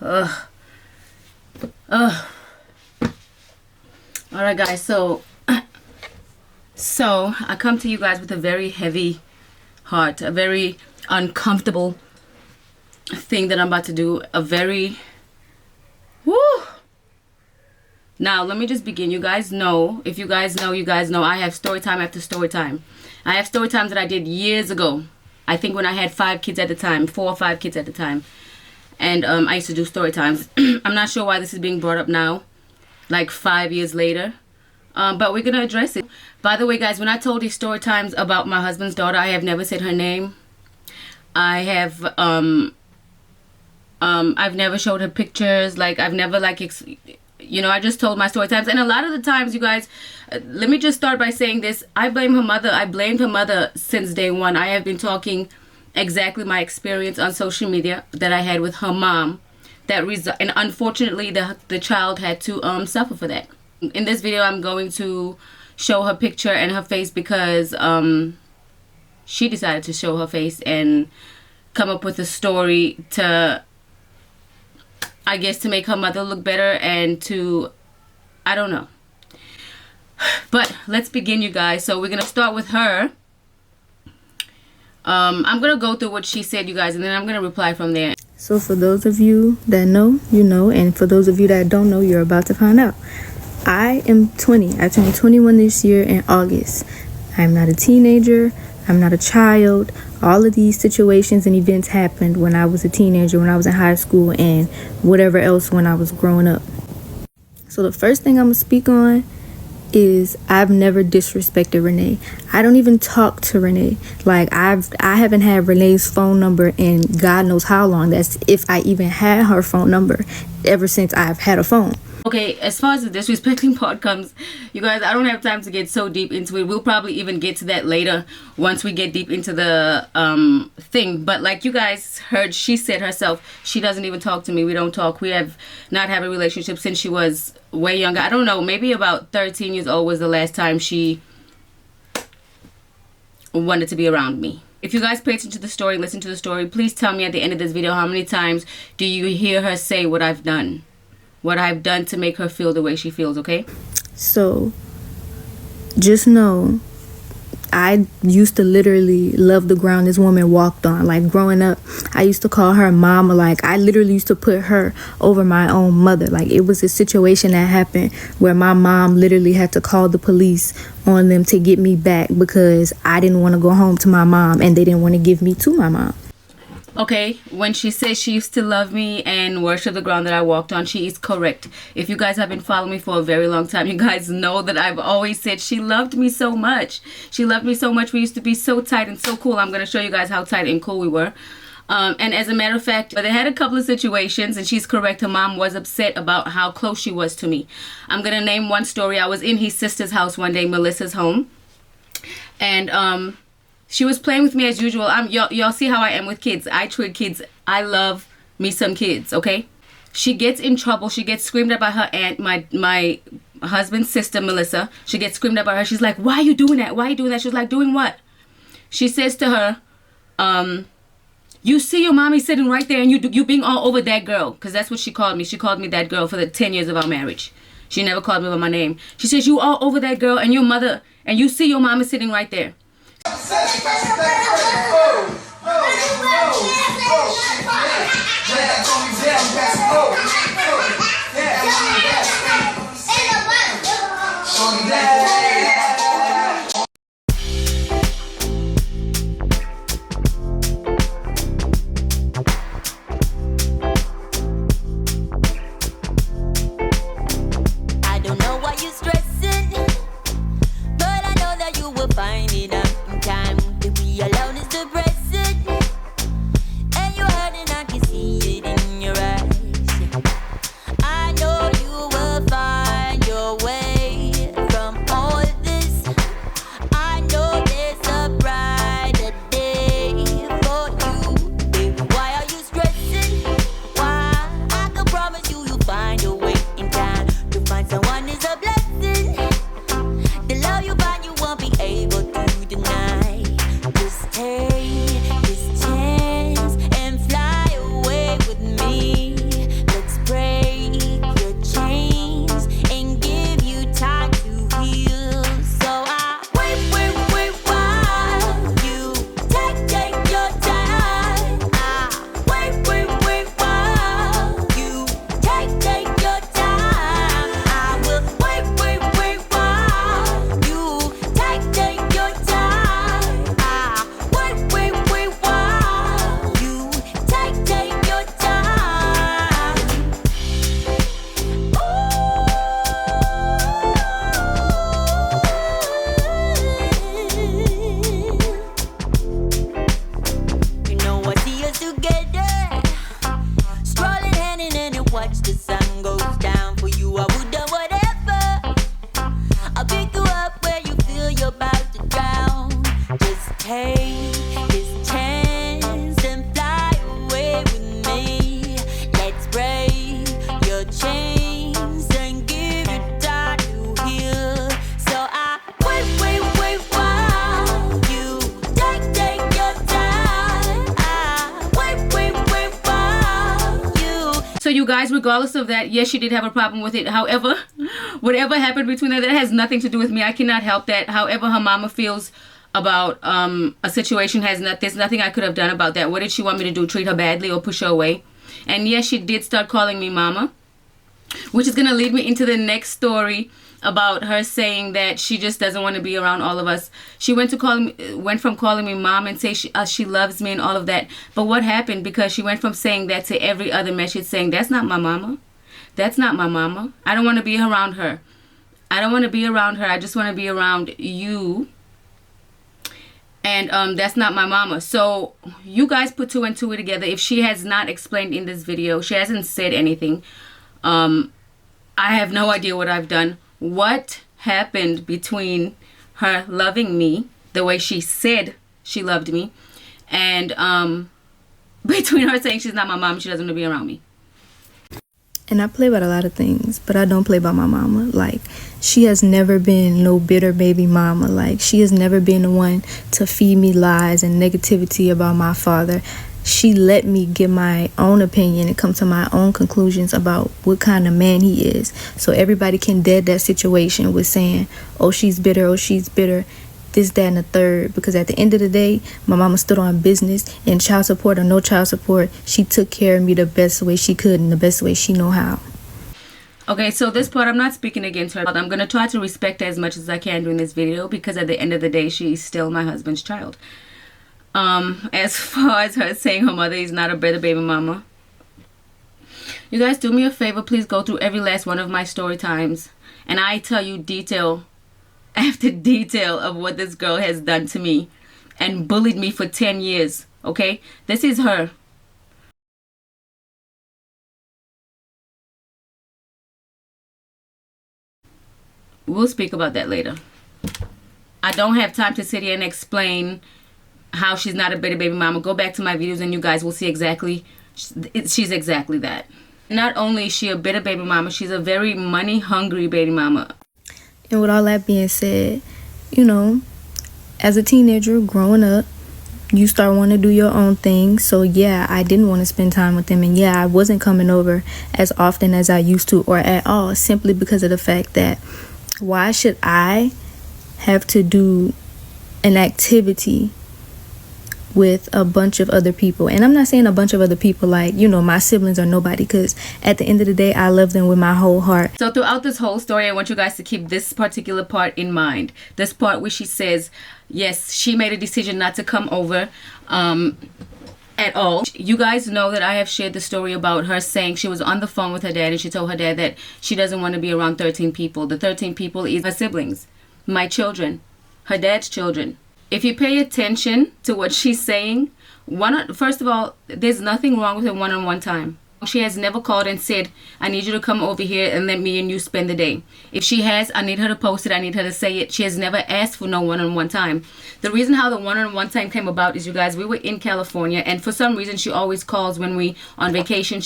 Alright guys, so I come to you guys with a very heavy heart, a very uncomfortable thing that I'm about to do, a very Now let me just begin. You guys know, if you guys know, I have story time after story time. I have story times that I did years ago. I think when I had 4 or 5 kids at the time. And I used to do story times. I'm not sure why this is being brought up now, like 5 years later. But we're going to address it. By the way, guys, when I told these story times about my husband's daughter, I have never said her name. I have, I've never showed her pictures. Like, I've never, like, I just told my story times. And a lot of the times, you guys, let me just start by saying this. I blame her mother. I blamed her mother since day one. I have been talking exactly my experience on social media that I had with her mom. And unfortunately, the child had to suffer for that. In this video, I'm going to show her picture and her face because she decided to show her face and come up with a story to, I guess, to make her mother look better and to, I don't know. But let's begin, you guys. So we're going to start with her. I'm going to go through what she said, you guys, and then I'm going to reply from there. So for those of you that know, you know, and for those of you that don't know, you're about to find out. I am 20. I turned 21 this year in August. I'm not a teenager. I'm not a child. All of these situations and events happened when I was a teenager, when I was in high school, and whatever else when I was growing up. So the first thing I'm going to speak on is I've never disrespected Renee. I don't even talk to Renee. Like, I haven't had Renee's phone number in God knows how long. That's if I even had her phone number ever since I've had a phone. Okay, as far as the disrespecting part comes, you guys, I don't have time to get so deep into it. We'll probably even get to that later once we get deep into the thing. But like you guys heard, she said herself, she doesn't even talk to me. We don't talk. We have not had a relationship since she was way younger. I don't know, maybe about 13 years old was the last time she wanted to be around me. If you guys pay attention to the story, listen to the story, please tell me at the end of this video how many times do you hear her say what I've done. What I've done to make her feel the way she feels, okay? So, just know, I used to literally love the ground this woman walked on. Like, growing up, I used to call her mama. Like, I literally used to put her over my own mother. Like, it was a situation that happened where my mom literally had to call the police on them to get me back because I didn't want to go home to my mom and they didn't want to give me to my mom. Okay, when she says she used to love me and worship the ground that I walked on, she is correct. If you guys have been following me for a very long time, you guys know that I've always said she loved me so much. She loved me so much. We used to be so tight and so cool. I'm going to show you guys how tight and cool we were. And as a matter of fact, they had a couple of situations, and she's correct. Her mom was upset about how close she was to me. I'm going to name one story. I was in his sister's house one day, Melissa's home. And, she was playing with me as usual. Y'all see how I am with kids. I treat kids. I love me some kids, okay? She gets in trouble. She gets screamed at by her aunt, my husband's sister, Melissa. She gets screamed at by her. She's like, why are you doing that? Why are you doing that? She's like, doing what? She says to her, you see your mommy sitting right there and you being all over that girl. Because that's what she called me. She called me that girl for the 10 years of our marriage. She never called me by my name. She says, you all over that girl and your mother, and you see your mama sitting right there. I don't know why you're stressing, but I know that you will find it out in time. To be alone is depressing, and you're hurting, I can see it in your eyes. So you guys, regardless of that, yes, she did have a problem with it. However, whatever happened between them, that has nothing to do with me. I cannot help that. However her mama feels about a situation, there's nothing I could have done about that. What did she want me to do? Treat her badly or push her away? And yes, she did start calling me mama, which is going to lead me into the next story about her saying that she just doesn't want to be around all of us. She went from calling me mom and say she loves me and all of that. But what happened? Because she went from saying that to every other message saying, that's not my mama. That's not my mama. I don't want to be around her. I don't want to be around her. I just want to be around you. And that's not my mama. So you guys put two and two together. If she has not explained in this video, she hasn't said anything. I have no idea what I've done. What happened between her loving me the way she said she loved me, and between her saying she's not my mom, she doesn't want to be around me. And I play about a lot of things, but I don't play about my mama. Like, she has never been no bitter baby mama. Like, she has never been the one to feed me lies and negativity about my father. She let me get my own opinion and come to my own conclusions about what kind of man he is. So everybody can dead that situation with saying, oh, she's bitter, this, that, and the third. Because at the end of the day, my mama stood on business, and child support or no child support, she took care of me the best way she could and the best way she know how. Okay, so this part, I'm not speaking against her. I'm going to try to respect her as much as I can during this video, because at the end of the day, she's still my husband's child. As far as her saying her mother is not a better baby mama, you guys, do me a favor, please go through every last one of my story times, and I tell you detail after detail of what this girl has done to me and bullied me for 10 years. Okay, this is her. We'll speak about that later. I don't have time to sit here and explain how she's not a better baby mama. Go back to my videos and you guys will see exactly, she's exactly that. Not only is she a bitter baby mama, she's a very money hungry baby mama. And with all that being said, you know, as a teenager growing up, you start wanting to do your own thing. So yeah, I didn't want to spend time with them, and yeah, I wasn't coming over as often as I used to or at all, simply because of the fact that why should I have to do an activity with a bunch of other people? And I'm not saying a bunch of other people like, you know, my siblings or nobody, because at the end of the day, I love them with my whole heart. So throughout this whole story, I want you guys to keep this particular part in mind. This part where she says, yes, she made a decision not to come over at all. You guys know that I have shared the story about her saying she was on the phone with her dad and she told her dad that she doesn't want to be around 13 people. The 13 people is her siblings, my children, her dad's children. If you pay attention to what she's saying, first of all, there's nothing wrong with a one-on-one time. She has never called and said, I need you to come over here and let me and you spend the day. If she has, I need her to post it. I need her to say it. She has never asked for no one-on-one time. The reason how the one-on-one time came about is, you guys, we were in California, and for some reason she always calls when we on vacation.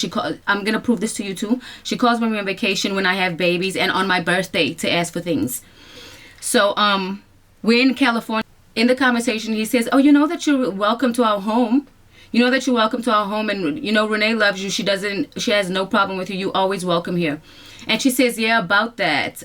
I'm going to prove this to you too. She calls when we're on vacation, when I have babies, and on my birthday to ask for things. So we're in California. In the conversation, he says, oh, you know that you're welcome to our home. You know that you're welcome to our home, and you know Renee loves you. She has no problem with you. You always welcome here. And she says, yeah, about that.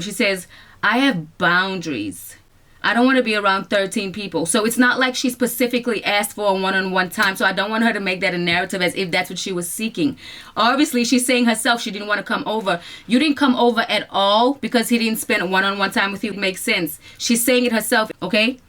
She says, I have boundaries. I don't want to be around 13 people. So it's not like she specifically asked for a one-on-one time. So I don't want her to make that a narrative as if that's what she was seeking. Obviously, she's saying herself she didn't want to come over. You didn't come over at all because he didn't spend one-on-one time with you. It makes sense. She's saying it herself, okay?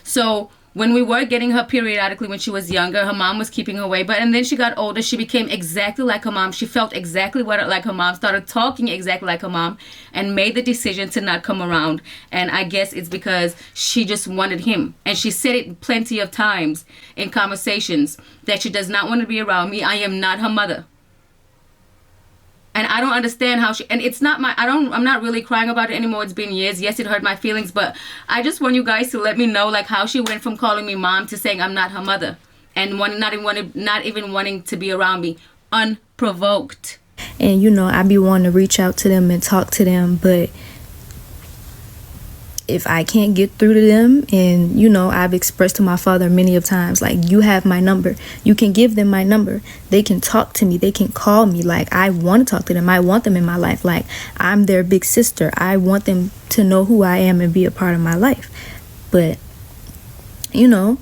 So when we were getting her periodically when she was younger, her mom was keeping her away. And then she got older. She became exactly like her mom. She felt exactly like her mom, started talking exactly like her mom, and made the decision to not come around. And I guess it's because she just wanted him. And she said it plenty of times in conversations that she does not want to be around me. I am not her mother. And I don't understand how and it's not I'm not really crying about it anymore. It's been years. Yes, it hurt my feelings, but I just want you guys to let me know, like, how she went from calling me mom to saying I'm not her mother, and not even wanting to be around me, unprovoked. And, you know, I be wanting to reach out to them and talk to them, but if I can't get through to them, and you know, I've expressed to my father many of times, like, you have my number, you can give them my number, they can talk to me, they can call me, like, I want to talk to them, I want them in my life, like, I'm their big sister, I want them to know who I am and be a part of my life. But you know,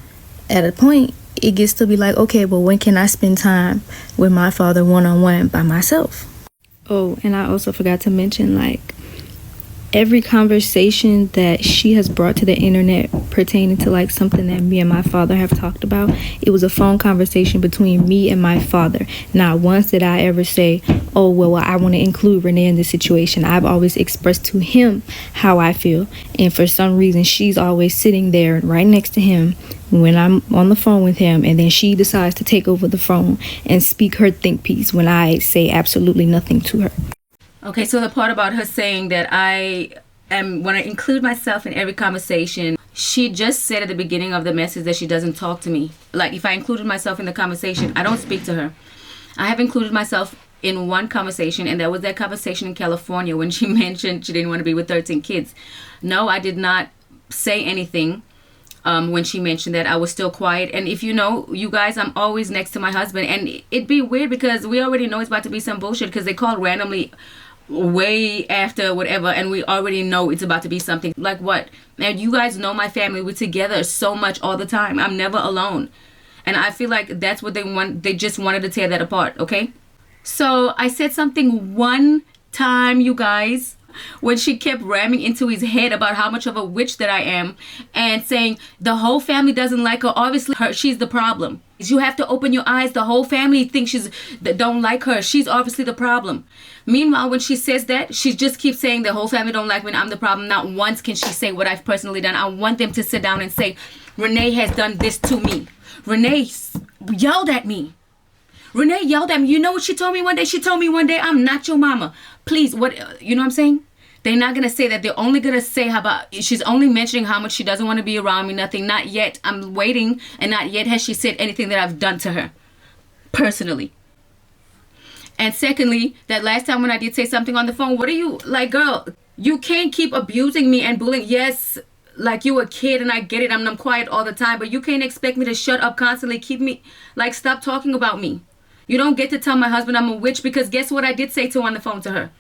at a point it gets to be like, okay, well, when can I spend time with my father one-on-one by myself? Oh, and I also forgot to mention, like, every conversation that she has brought to the internet pertaining to like something that me and my father have talked about, it was a phone conversation between me and my father. Not once did I ever say, oh, well, I want to include Renee in this situation. I've always expressed to him how I feel, and for some reason she's always sitting there right next to him when I'm on the phone with him, and then she decides to take over the phone and speak her think piece when I say absolutely nothing to her. Okay, so the part about her saying that I want to include myself in every conversation, she just said at the beginning of the message that she doesn't talk to me. Like, if I included myself in the conversation, I don't speak to her. I have included myself in one conversation, and that was that conversation in California when she mentioned she didn't want to be with 13 kids. No, I did not say anything when she mentioned that. I was still quiet. And if you know, you guys, I'm always next to my husband, and it'd be weird because we already know it's about to be some bullshit because they call randomly way after whatever, and we already know it's about to be something. Like what? And you guys know my family, we're together so much all the time. I'm never alone, and I feel like that's what they want. They just wanted to tear that apart. Okay, so I said something one time, you guys, when she kept ramming into his head about how much of a witch that I am, and saying the whole family doesn't like her, obviously she's the problem. You have to open your eyes. The whole family thinks don't like her. She's obviously the problem. Meanwhile, when she says that, she just keeps saying the whole family don't like me and I'm the problem. Not once can she say what I've personally done. I want them to sit down and say, Renee has done this to me. Renee yelled at me. Renee yelled at me. You know what she told me one day? She told me one day, I'm not your mama. Please, what, you know what I'm saying? They're not going to say that. They're only going to say how about, she's only mentioning how much she doesn't want to be around me, nothing. Not yet. I'm waiting, and not yet has she said anything that I've done to her personally. And secondly, that last time when I did say something on the phone, what are you, like, girl, you can't keep abusing me and bullying. Yes, like, you a kid, and I get it. I'm quiet all the time, but you can't expect me to shut up constantly. Keep me, like, stop talking about me. You don't get to tell my husband I'm a witch, because guess what I did say to on the phone to her?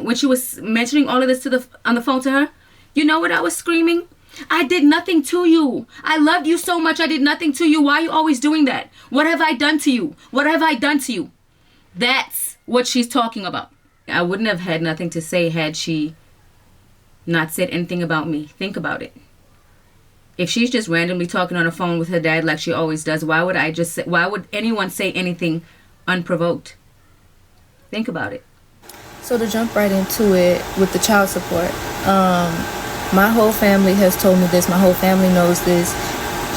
When she was mentioning all of this on the phone to her, you know what I was screaming? I did nothing to you. I loved you so much. I did nothing to you. Why are you always doing that? What have I done to you? What have I done to you? That's what she's talking about. I wouldn't have had nothing to say had she not said anything about me. Think about it. If she's just randomly talking on the phone with her dad like she always does, why would anyone say anything unprovoked? Think about it. So to jump right into it with the child support, my whole family has told me this. My whole family knows this.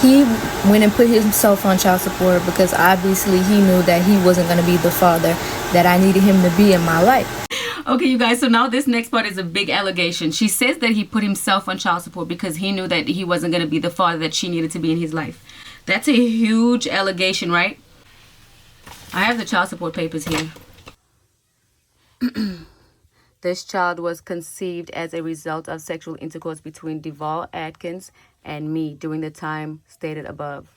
He went and put himself on child support because obviously he knew that he wasn't going to be the father that I needed him to be in my life. Okay, you guys, so now this next part is a big allegation. She says that he put himself on child support because he knew that he wasn't going to be the father that she needed to be in his life. That's a huge allegation, right? I have the child support papers here. This child was conceived as a result of sexual intercourse between Deval Atkins and me during the time stated above.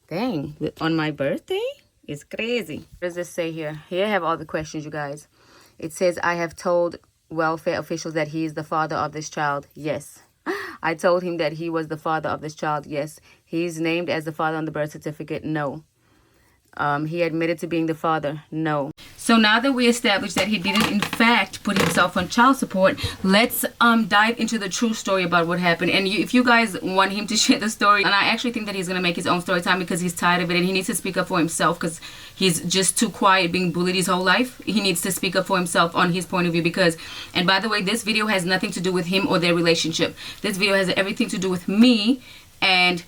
Dang, on my birthday? It's crazy. What does this say here? Here I have all the questions, you guys. It says, I have told welfare officials that he is the father of this child. Yes. I told him that he was the father of this child. Yes. He's named as the father on the birth certificate. No. He admitted to being the father. No. So now that we established that he didn't in fact put himself on child support, let's dive into the true story about what happened. And if you guys want him to share the story, and I actually think that he's going to make his own story time because he's tired of it and he needs to speak up for himself because he's just too quiet being bullied his whole life. He needs to speak up for himself on his point of view because, and by the way, this video has nothing to do with him or their relationship. This video has everything to do with me and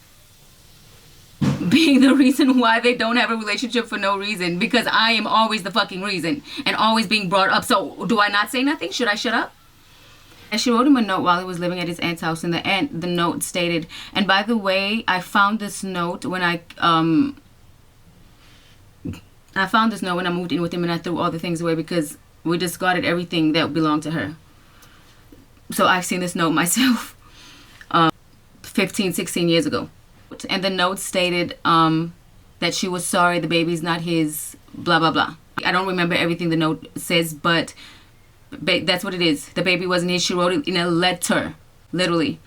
being the reason why they don't have a relationship for no reason, because I am always the fucking reason and always being brought up. So do I not say nothing? Should I shut up? And she wrote him a note while he was living at his aunt's house, and the note stated, and by the way, I found this note when I found this note when I moved in with him, and I threw all the things away because we discarded everything that belonged to her. So I've seen this note myself 15, 16 years ago. And the note stated that she was sorry the baby's not his, blah, blah, blah. I don't remember everything the note says, but that's what it is. The baby wasn't his. She wrote it in a letter, literally.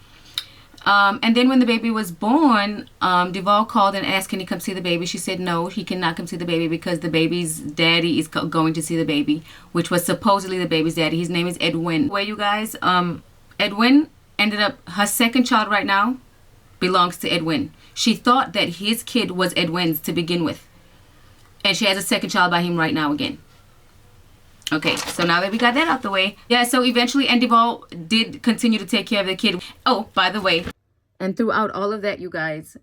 And then when the baby was born, Duval called and asked, can he come see the baby? She said no, he cannot come see the baby because the baby's daddy is going to see the baby, which was supposedly the baby's daddy. His name is Edwin. Where you guys, Edwin ended up, her second child right now belongs to Edwin. She thought that his kid was Edwin's to begin with. And she has a second child by him right now again. Okay, so now that we got that out the way. Yeah, so eventually, and Duval did continue to take care of the kid. Oh, by the way, and throughout all of that, you guys,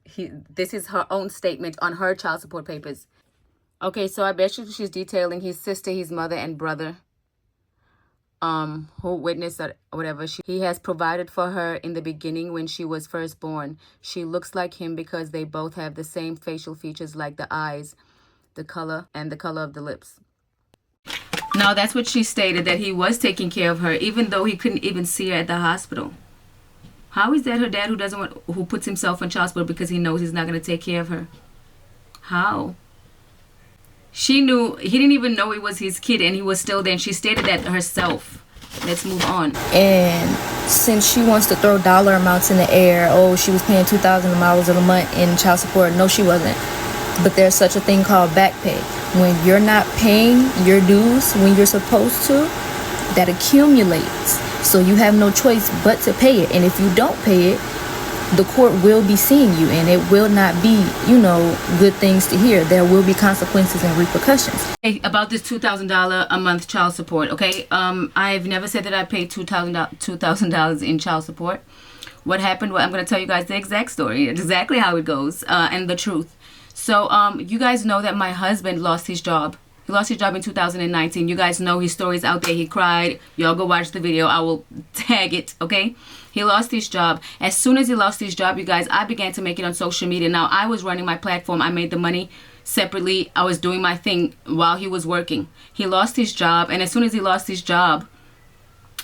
this is her own statement on her child support papers. Okay, so I bet you she's detailing his sister, his mother, and brother, who witnessed or whatever. He has provided for her in the beginning when she was first born. She looks like him because they both have the same facial features, like the eyes, the color, and the color of the lips. Now, that's what she stated, that he was taking care of her, even though he couldn't even see her at the hospital. How is that her dad who puts himself on child support because he knows he's not going to take care of her? How? She knew, he didn't even know it was his kid, and he was still there, and she stated that herself. Let's move on. And since she wants to throw dollar amounts in the air, oh, she was paying $2,000 a month in child support. No, she wasn't. But there's such a thing called back pay. When you're not paying your dues when you're supposed to, that accumulates. So you have no choice but to pay it. And if you don't pay it, the court will be seeing you, and it will not be, good things to hear. There will be consequences and repercussions. Hey, about this $2,000 a month child support, okay? I've never said that I paid $2,000 in child support. What happened? Well, I'm going to tell you guys the exact story, exactly how it goes, and the truth. So, you guys know that my husband lost his job. He lost his job in 2019. You guys know his stories out there. He cried. Y'all go watch the video. I will tag it, okay? He lost his job. As soon as he lost his job, you guys, I began to make it on social media. Now, I was running my platform. I made the money separately. I was doing my thing while he was working. He lost his job, and as soon as he lost his job,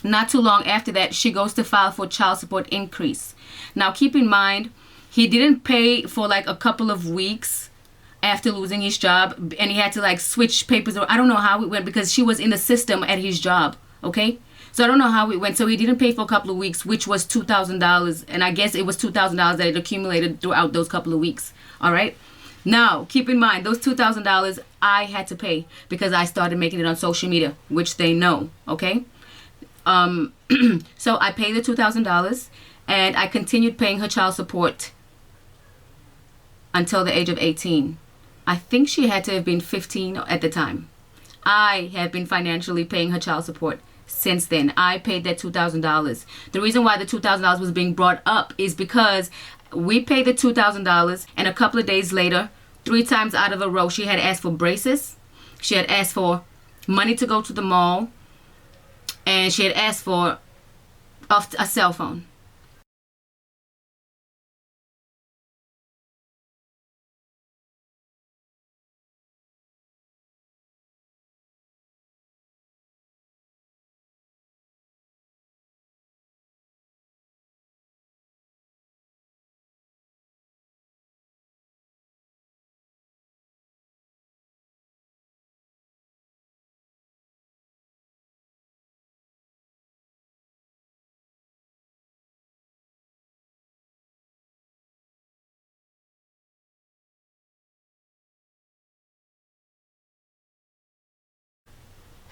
not too long after that, she goes to file for child support increase. Now, keep in mind, he didn't pay for like a couple of weeks after losing his job, and he had to like switch papers, or I don't know how it went, because she was in the system at his job, okay? So I don't know how it went. So he didn't pay for a couple of weeks, which was $2,000, and I guess it was $2,000 that it accumulated throughout those couple of weeks, all right? Now, keep in mind, those $2,000 I had to pay because I started making it on social media, which they know, okay? So I paid the $2,000, and I continued paying her child support until the age of 18. I think she had to have been 15 at the time. I have been financially paying her child support since then. I paid that $2,000. The reason why the $2,000 was being brought up is because we paid the $2,000, and a couple of days later, 3 times out of a row, she had asked for braces. She had asked for money to go to the mall, and she had asked for a cell phone.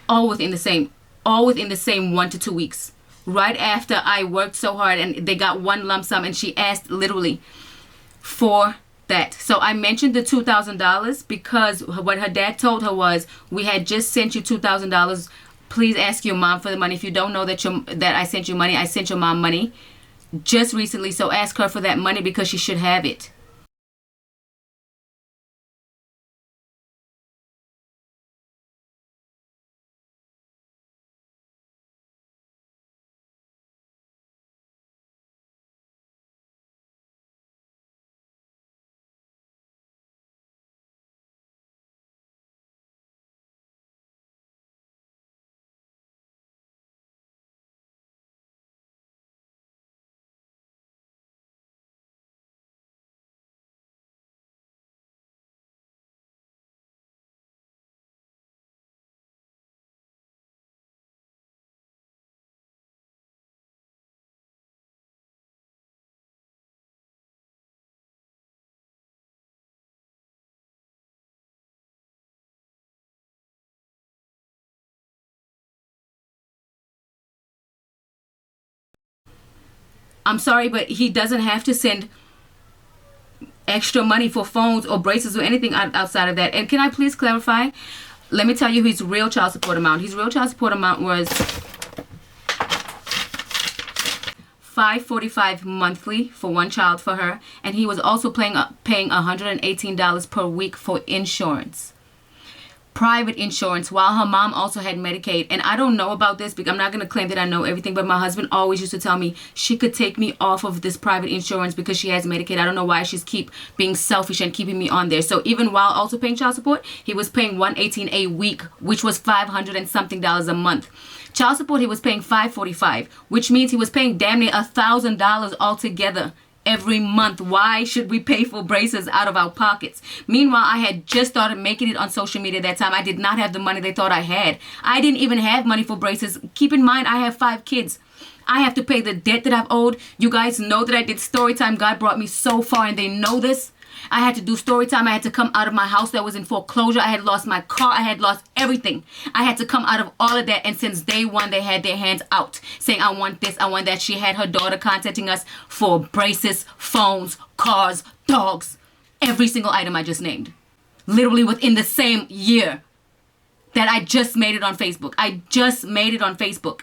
all within the same 1 to 2 weeks, right after I worked so hard, and they got one lump sum, and she asked literally for that. So I mentioned the $2,000 because what her dad told her was, we had just sent you $2,000. Please ask your mom for the money. If you don't know that I sent you money, I sent your mom money just recently, so ask her for that money because she should have it. I'm sorry, but he doesn't have to send extra money for phones or braces or anything outside of that. And can I please clarify? Let me tell you his real child support amount. His real child support amount was $545 monthly for one child for her, and he was also paying $118 per week for insurance, private insurance, while her mom also had Medicaid. And I don't know about this because I'm not going to claim that I know everything, but my husband always used to tell me she could take me off of this private insurance because she has Medicaid. I don't know why she's keep being selfish and keeping me on there. So even while also paying child support, he was paying $118 a week, which was $500 and something a month. Child support, he was paying $545, which means he was paying damn near $1,000 altogether every month. Why should we pay for braces out of our pockets? Meanwhile, I had just started making it on social media that time. I did not have the money they thought I had. I didn't even have money for braces. Keep in mind, I have 5 kids. I have to pay the debt that I've owed. You guys know that I did story time. God brought me so far, and they know this. I had to do story time. I had to come out of my house that was in foreclosure. I had lost my car. I had lost everything. I had to come out of all of that. And since day one, they had their hands out saying, I want this, I want that. She had her daughter contacting us for braces, phones, cars, dogs, every single item I just named. Literally within the same year that I just made it on Facebook. I just made it on Facebook.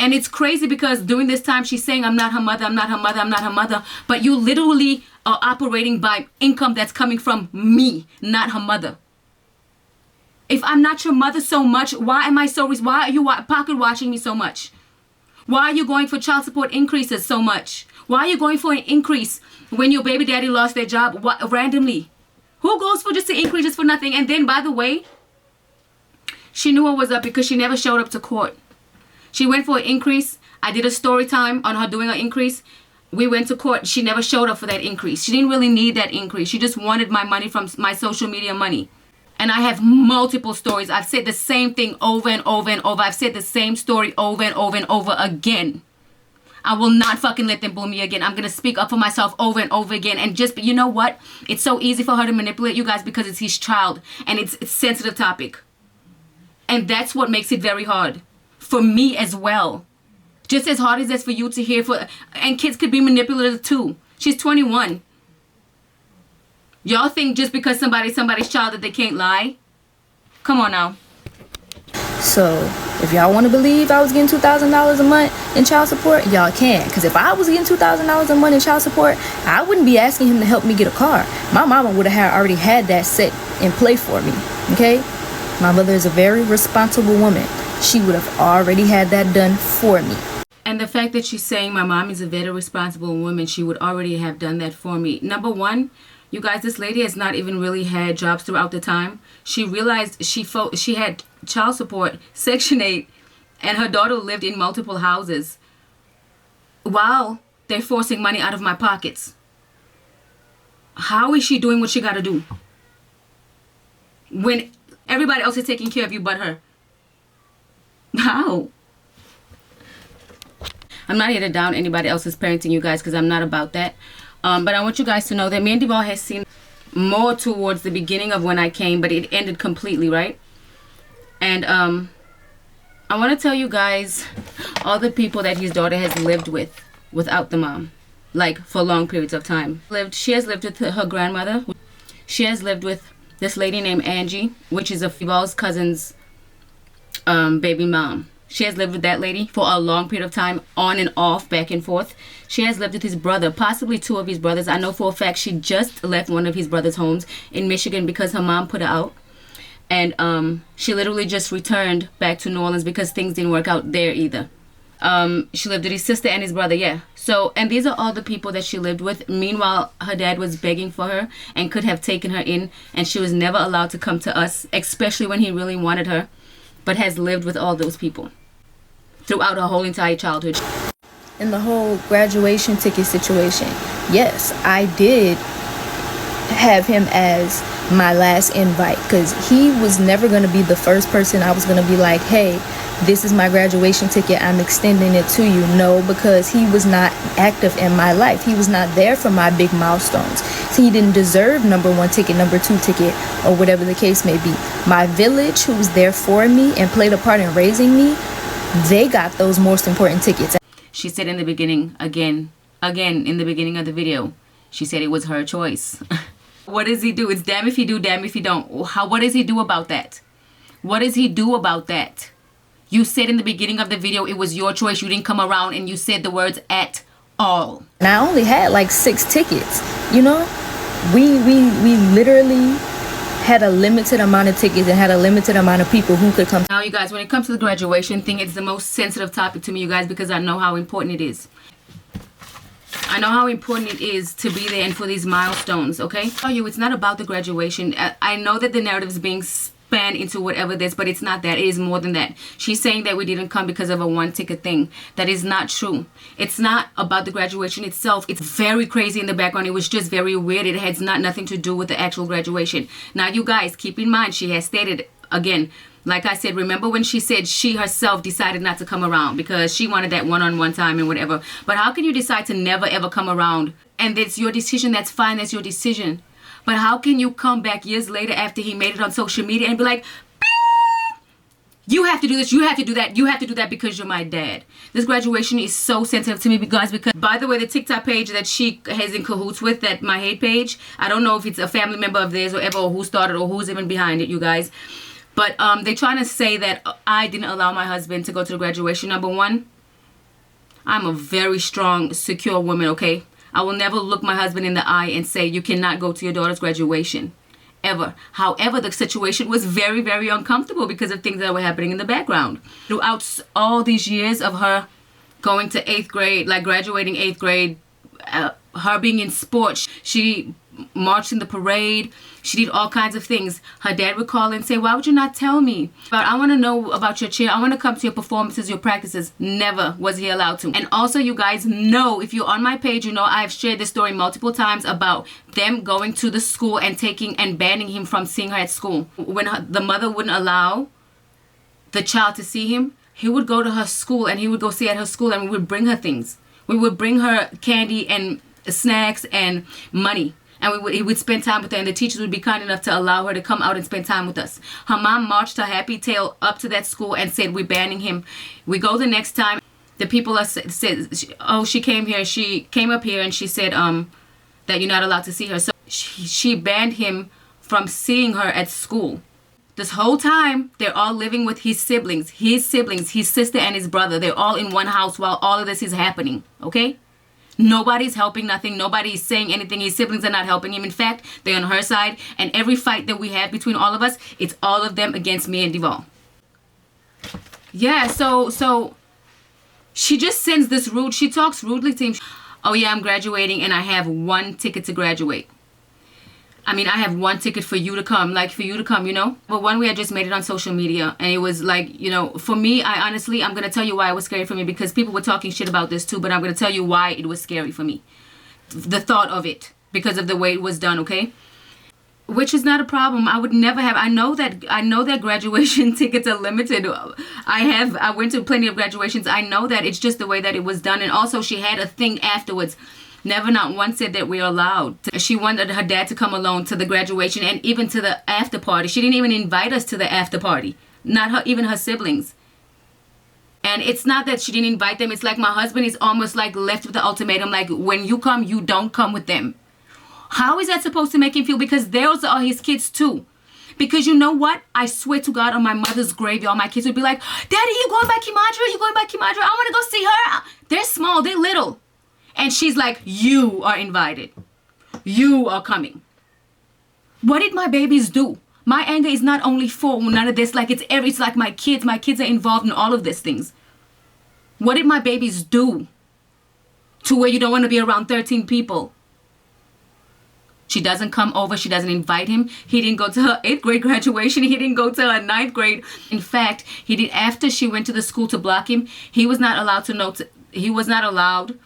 And it's crazy because during this time, she's saying, I'm not her mother, I'm not her mother, I'm not her mother. But you literally are operating by income that's coming from me, not her mother. If I'm not your mother so much, why are you pocket watching me so much? Why are you going for child support increases so much? Why are you going for an increase when your baby daddy lost their job randomly? Who goes for just an increase just for nothing? And then, by the way, she knew what was up because she never showed up to court. She went for an increase. I did a story time on her doing an increase. We went to court. She never showed up for that increase. She didn't really need that increase. She just wanted my money from my social media money. And I have multiple stories. I've said the same thing over and over and over. I've said the same story over and over and over again. I will not fucking let them bully me again. I'm going to speak up for myself over and over again. And just, you know what? It's so easy for her to manipulate you guys because it's his child. And it's a sensitive topic. And that's what makes it very hard. For me as well. Just as hard as it's for you to hear. And kids could be manipulative too. She's 21. Y'all think just because somebody's child that they can't lie? Come on now. So, if y'all want to believe I was getting $2,000 a month in child support, y'all can. Because if I was getting $2,000 a month in child support, I wouldn't be asking him to help me get a car. My mama would have already had that set in play for me. Okay? My mother is a very responsible woman. She would have already had that done for me. And the fact that she's saying my mom is a very responsible woman, she would already have done that for me. Number one, you guys, this lady has not even really had jobs throughout the time. She realized she had child support, Section 8, and her daughter lived in multiple houses while they're forcing money out of my pockets. How is she doing what she got to do when everybody else is taking care of you but her? How? I'm not here to down anybody else's parenting, you guys, because I'm not about that. But I want you guys to know that me and Duval has seen more towards the beginning of when I came, but it ended completely, right? And I want to tell you guys all the people that his daughter has lived with without the mom, like for long periods of time. She has lived with her grandmother. She has lived with this lady named Angie, which is a Duval's cousin's baby mom. She has lived with that lady for a long period of time, on and off, back and forth. She has lived with his brother, possibly 2 of his brothers. I know for a fact she just left one of his brother's homes in Michigan because her mom put her out. And she literally just returned back to New Orleans because things didn't work out there either. She lived with his sister and his brother, yeah. So, and these are all the people that she lived with. Meanwhile, her dad was begging for her and could have taken her in. And she was never allowed to come to us, especially when he really wanted her. But has lived with all those people throughout her whole entire childhood. In the whole graduation ticket situation, yes, I did have him as my last invite because he was never going to be the first person I was going to be like, hey, this is my graduation ticket, I'm extending it to you. No, because he was not active in my life. He was not there for my big milestones. So he didn't deserve number 1 ticket, number 2 ticket, or whatever the case may be. My village, who was there for me and played a part in raising me, they got those most important tickets. She said in the beginning, again, in the beginning of the video, she said it was her choice. What does he do? It's damn if he do, damn if he don't. What does he do about that? What does he do about that? You said in the beginning of the video it was your choice. You didn't come around and you said the words at all. And I only had like 6 tickets. You know, we literally had a limited amount of tickets and had a limited amount of people who could come. Now, you guys, when it comes to the graduation thing, it's the most sensitive topic to me, you guys, because I know how important it is. I know how important it is to be there and for these milestones, okay? I tell you, it's not about the graduation. I know that the narrative is being spanned into whatever this, but it's not that. It is more than that. She's saying that we didn't come because of a 1-ticket thing. That is not true. It's not about the graduation itself. It's very crazy in the background. It was just very weird. It has nothing to do with the actual graduation. Now, you guys, keep in mind, she has stated, again, like I said, remember when she said she herself decided not to come around because she wanted that one-on-one time and whatever. But how can you decide to never ever come around? And it's your decision. That's fine. That's your decision. But how can you come back years later after he made it on social media and be like, bing! You have to do this, you have to do that, you have to do that because you're my dad. This graduation is so sensitive to me because, by the way, the TikTok page that she has in cahoots with, that My Hate page, I don't know if it's a family member of theirs or ever, or who started or who's even behind it, you guys. But they're trying to say that I didn't allow my husband to go to the graduation. Number one, I'm a very strong, secure woman, okay? I will never look my husband in the eye and say, you cannot go to your daughter's graduation. Ever. However, the situation was very, very uncomfortable because of things that were happening in the background. Throughout all these years of her going to 8th grade, like graduating 8th grade, her being in sports, she marched in the parade, she did all kinds of things. Her dad would call and say, why would you not tell me? But I want to know about your cheer. I want to come to your performances, your practices. Never was he allowed to. And also, you guys know, if you're on my page, you know I've shared this story multiple times about them going to the school and taking and banning him from seeing her at school. When the mother wouldn't allow the child to see him, he would go to her school and he would go see at her school, and we would bring her things. We would bring her candy and snacks and money. And he would spend time with her, and the teachers would be kind enough to allow her to come out and spend time with us. Her mom marched her happy tail up to that school and said, we're banning him. We go the next time. The people said, oh, she came here. She came up here and she said that you're not allowed to see her. So she banned him from seeing her at school. This whole time, they're all living with his siblings, his sister and his brother. They're all in one house while all of this is happening, okay? Nobody's helping nothing. Nobody's saying anything. His siblings are not helping him. In fact, they're on her side. And every fight that we have between all of us, it's all of them against me and Devon. Yeah, so she just sends this rude, she talks rudely to him. Oh yeah, I'm graduating and I have 1 ticket to graduate. I mean, I have 1 ticket for you to come, like for you to come, you know? But one way I just made it on social media, and it was like, you know, for me, I'm going to tell you why it was scary for me, because people were talking shit about this too, but I'm going to tell you why it was scary for me. The thought of it, because of the way it was done, okay? Which is not a problem. I would never have. I know that graduation tickets are limited. I went to plenty of graduations. I know that. It's just the way that it was done. And also, she had a thing afterwards. Never not once said that we're allowed. She wanted her dad to come alone to the graduation and even to the after party. She didn't even invite us to the after party. Not her, even her siblings. And it's not that she didn't invite them. It's like my husband is almost like left with the ultimatum. Like, when you come, you don't come with them. How is that supposed to make him feel? Because those are his kids too. Because you know what? I swear to God, on my mother's grave, all my kids would be like, Daddy, you going by Kimadra? You going by Kimadra? I want to go see her. They're small. They're little. And she's like, you are invited. You are coming. What did my babies do? My anger is not only for none of this. Like, it's like my kids. My kids are involved in all of these things. What did my babies do to where you don't want to be around 13 people? She doesn't come over. She doesn't invite him. He didn't go to her 8th grade graduation. He didn't go to her 9th grade. In fact, he did. After she went to the school to block him, he was not allowed to know. He was not allowed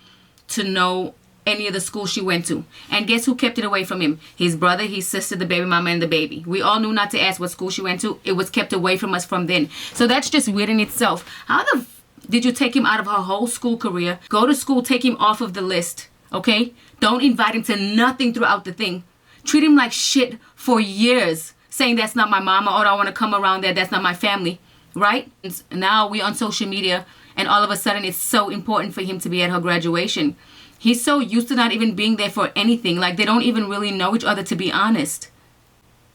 to know any of the schools she went to. And guess who kept it away from him? His brother, his sister, the baby mama, and the baby. We all knew not to ask what school she went to. It was kept away from us from then. So that's just weird in itself. How the did you take him out of her whole school career? Go to school, take him off of the list, okay? Don't invite him to nothing throughout the thing. Treat him like shit for years, saying that's not my mama, or I don't want to come around there, that's not my family, right? And now we on social media, And all of a sudden, it's so important for him to be at her graduation. He's so used to not even being there for anything. Like, they don't even really know each other, to be honest.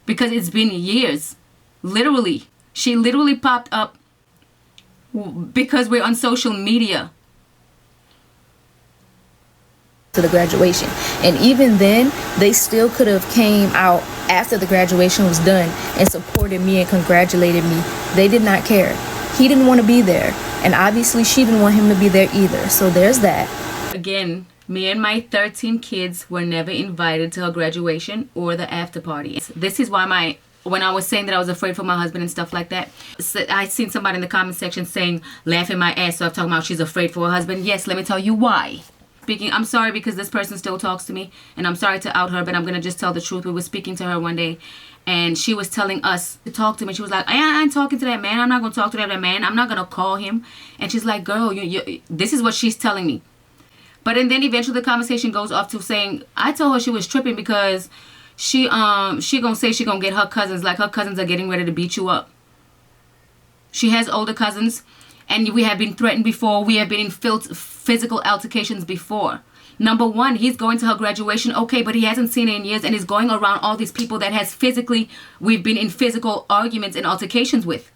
Because it's been years. Literally. She literally popped up because we're on social media. To the graduation, and even then they still could have came out after the graduation was done and supported me and congratulated me. They did not care. He didn't want to be there, and obviously she didn't want him to be there either, so there's that. Again, me and my 13 kids were never invited to her graduation or the after party. This is why when I was saying that I was afraid for my husband and stuff like that, I seen somebody in the comment section saying, laughing my ass off, talking about she's afraid for her husband. Yes, let me tell you why. Speaking, I'm sorry because this person still talks to me, and I'm sorry to out her, but I'm going to just tell the truth. We were speaking to her one day, and she was telling us to talk to me. She was like, I ain't talking to that man. I'm not going to talk to that man. I'm not going to call him. And she's like, girl, this is what she's telling me. But and then eventually the conversation goes off to saying, I told her she was tripping because she gonna say she gonna get her cousins, like her cousins are getting ready to beat you up. She has older cousins, and we have been threatened before. We have been in physical altercations before. Number one, he's going to her graduation, okay, but he hasn't seen her in years and is going around all these people that we've been in physical arguments and altercations with.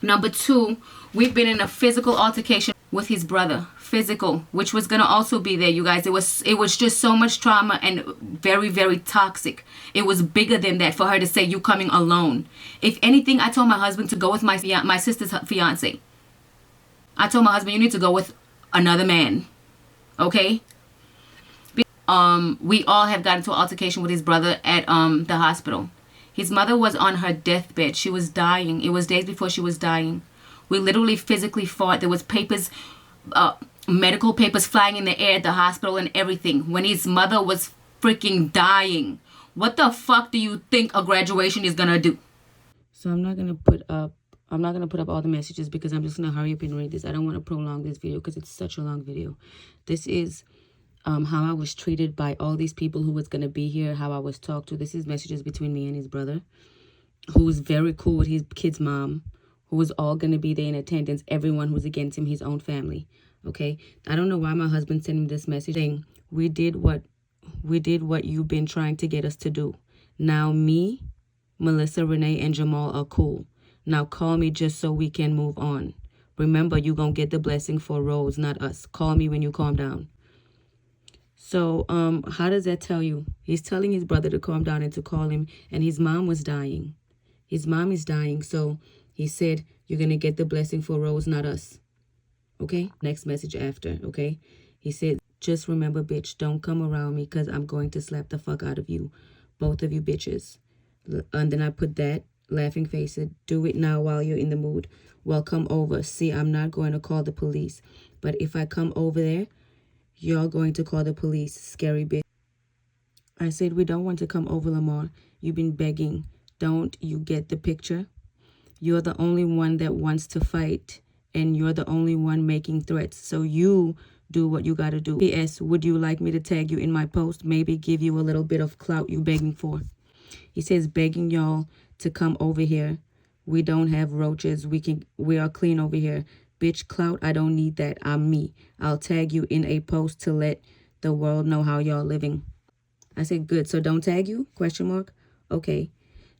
Number two, we've been in a physical altercation with his brother. Physical, which was gonna also be there, you guys. It was just so much trauma and very, very toxic. It was bigger than that for her to say, you coming alone. If anything, I told my husband to go with my sister's fiance. I told my husband, you need to go with another man. Okay? We all have gotten into an altercation with his brother at the hospital. His mother was on her deathbed. She was dying. It was days before she was dying. We literally physically fought. There was papers, medical papers flying in the air at the hospital and everything when his mother was freaking dying. What the fuck do you think a graduation is gonna do? So I'm not gonna put up all the messages because I'm just gonna hurry up and read this. I don't want to prolong this video because it's such a long video. This is how I was treated by all these people who was gonna be here, how I was talked to. This is messages between me and his brother, who was very cool with his kid's mom, who was all gonna be there in attendance, everyone who's against him, his own family. Okay, I don't know why my husband sent him this message saying, we did what you've been trying to get us to do. Now me, Melissa, Renee, and Jamal are cool. Now call me just so we can move on. Remember, you gonna get the blessing for Rose, not us. Call me when you calm down. So how does that tell you? He's telling his brother to calm down and to call him, and his mom was dying. His mom is dying, so he said, you're gonna get the blessing for Rose, not us. Okay, next message after, okay? He said, just remember, bitch, don't come around me because I'm going to slap the fuck out of you. Both of you bitches. And then I put that laughing face. Said, do it now while you're in the mood. Well, come over. See, I'm not going to call the police. But if I come over there, you're going to call the police. Scary bitch. I said, we don't want to come over, Lamar. You've been begging. Don't you get the picture? You're the only one that wants to fight. And you're the only one making threats. So you do what you gotta do. P.S. Would you like me to tag you in my post? Maybe give you a little bit of clout you begging for. He says, begging y'all to come over here. We don't have roaches. We are clean over here. Bitch, clout, I don't need that. I'm me. I'll tag you in a post to let the world know how y'all living. I said, good. So don't tag you? Question mark. Okay.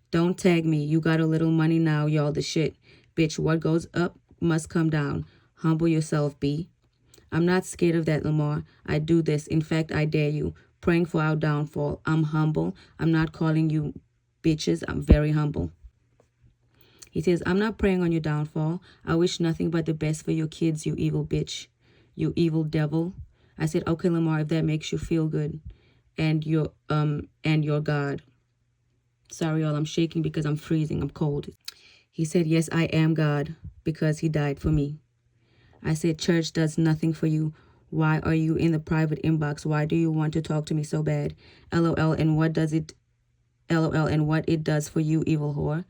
Don't tag me. You got a little money now, y'all the shit. Bitch, what goes up must come down. Humble yourself, B. I'm not scared of that, Lamar. I do this. In fact, I dare you. Praying for our downfall. I'm humble. I'm not calling you bitches. I'm very humble. He says, I'm not praying on your downfall. I wish nothing but the best for your kids, you evil bitch. You evil devil. I said, okay, Lamar, if that makes you feel good. And your God. Sorry, y'all, I'm shaking because I'm freezing. I'm cold. He said, yes, I am God because he died for me. I said, church does nothing for you. Why are you in the private inbox? Why do you want to talk to me so bad? LOL, and what it does for you, evil whore.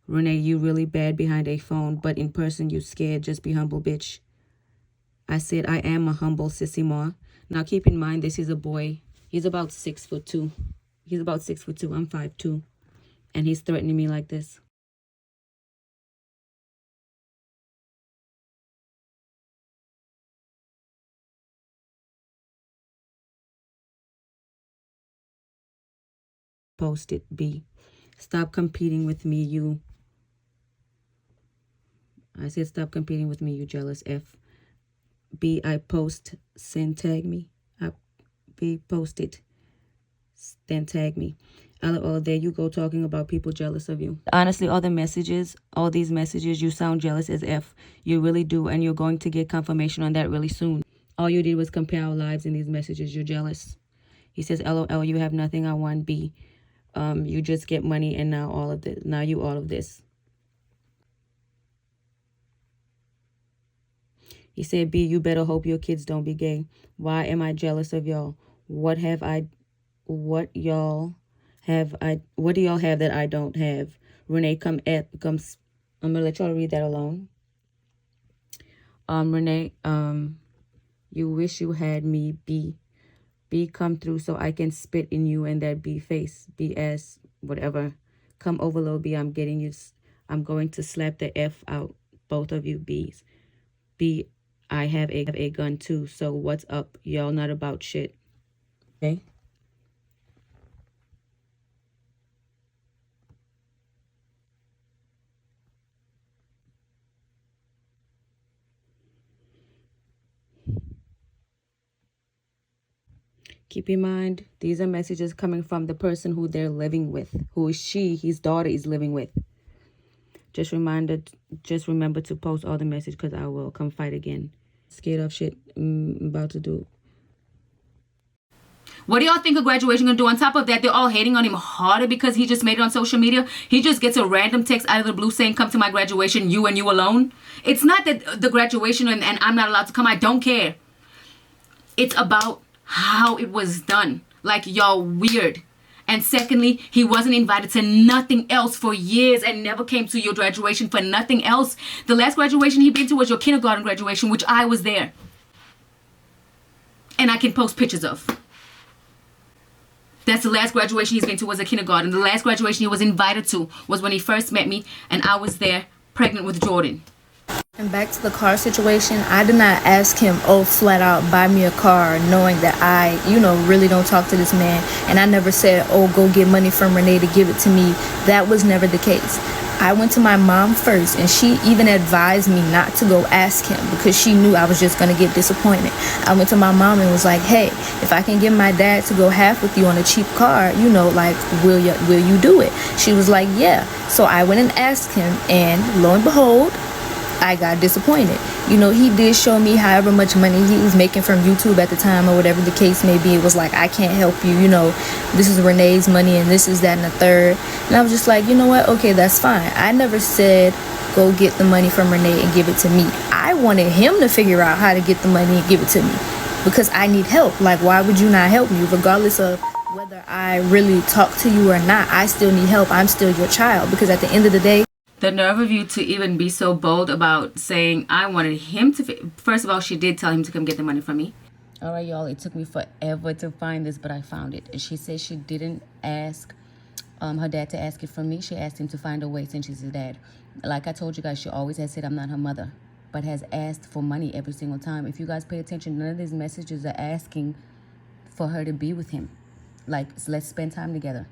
Renee, you really bad behind a phone, but in person you scared. Just be humble, bitch. I said, I am a humble sissy ma. Now keep in mind, this is a boy. He's about 6'2". He's about 6'2". I'm 5'2". And he's threatening me like this. post it. B, stop competing with me, you. I said stop competing with me, you jealous. F, B, I post, send, tag me. B, post it, then tag me. LOL, there you go, talking about people jealous of you. Honestly, all these messages, you sound jealous as F. You really do, and you're going to get confirmation on that really soon. All you did was compare our lives in these messages. You're jealous. He says, LOL, you have nothing I want. B, you just get money, and now all of this. Now you all of this. He said, B, you better hope your kids don't be gay. Why am I jealous of y'all? What do y'all have that I don't have? Renee, comes. I'm gonna let y'all read that alone. Renee, you wish you had me. B, come through so I can spit in you and that B face. B ass, whatever. Come over, little B. I'm going to slap the F out both of you B's. B, I have a gun too. So what's up? Y'all not about shit. Okay. Keep in mind, these are messages coming from the person who they're living with, who is his daughter is living with. Just remember to post all the message because I will come fight again. Scared of shit I'm about to do. What do y'all think a graduation gonna do? On top of that, they're all hating on him harder because he just made it on social media. He just gets a random text out of the blue saying, come to my graduation, you and you alone. It's not that the graduation and I'm not allowed to come. I don't care. It's about how it was done. Like, y'all weird. And secondly, he wasn't invited to nothing else for years and never came to your graduation for nothing else. The last graduation he been to was your kindergarten graduation, which I was there. And I can post pictures of. That's the last graduation he's been to, was a kindergarten. The last graduation he was invited to was when he first met me, and I was there pregnant with Jordan. And back to the car situation, I did not ask him, flat out, buy me a car, knowing that I, really don't talk to this man. And I never said, go get money from Renee to give it to me. That was never the case. I went to my mom first, and she even advised me not to go ask him because she knew I was just going to get disappointed. I went to my mom and was like, hey, if I can get my dad to go half with you on a cheap car, will you do it? She was like, yeah. So I went and asked him, and lo and behold, I got disappointed. He did show me however much money he was making from YouTube at the time, or whatever the case may be. It was like, I can't help you, this is Renee's money and this is that and the third. And I was just like, you know what? Okay, that's fine. I never said go get the money from Renee and give it to me. I wanted him to figure out how to get the money and give it to me because I need help. Like, why would you not help me? Regardless of whether I really talk to you or not, I still need help. I'm still your child, because at the end of the day, the nerve of you to even be so bold about saying I wanted him to... First of all, she did tell him to come get the money from me. All right, y'all. It took me forever to find this, but I found it. And she said she didn't ask her dad to ask it from me. She asked him to find a way since she's his dad. Like I told you guys, she always has said I'm not her mother, but has asked for money every single time. If you guys pay attention, none of these messages are asking for her to be with him. Like, let's spend time together.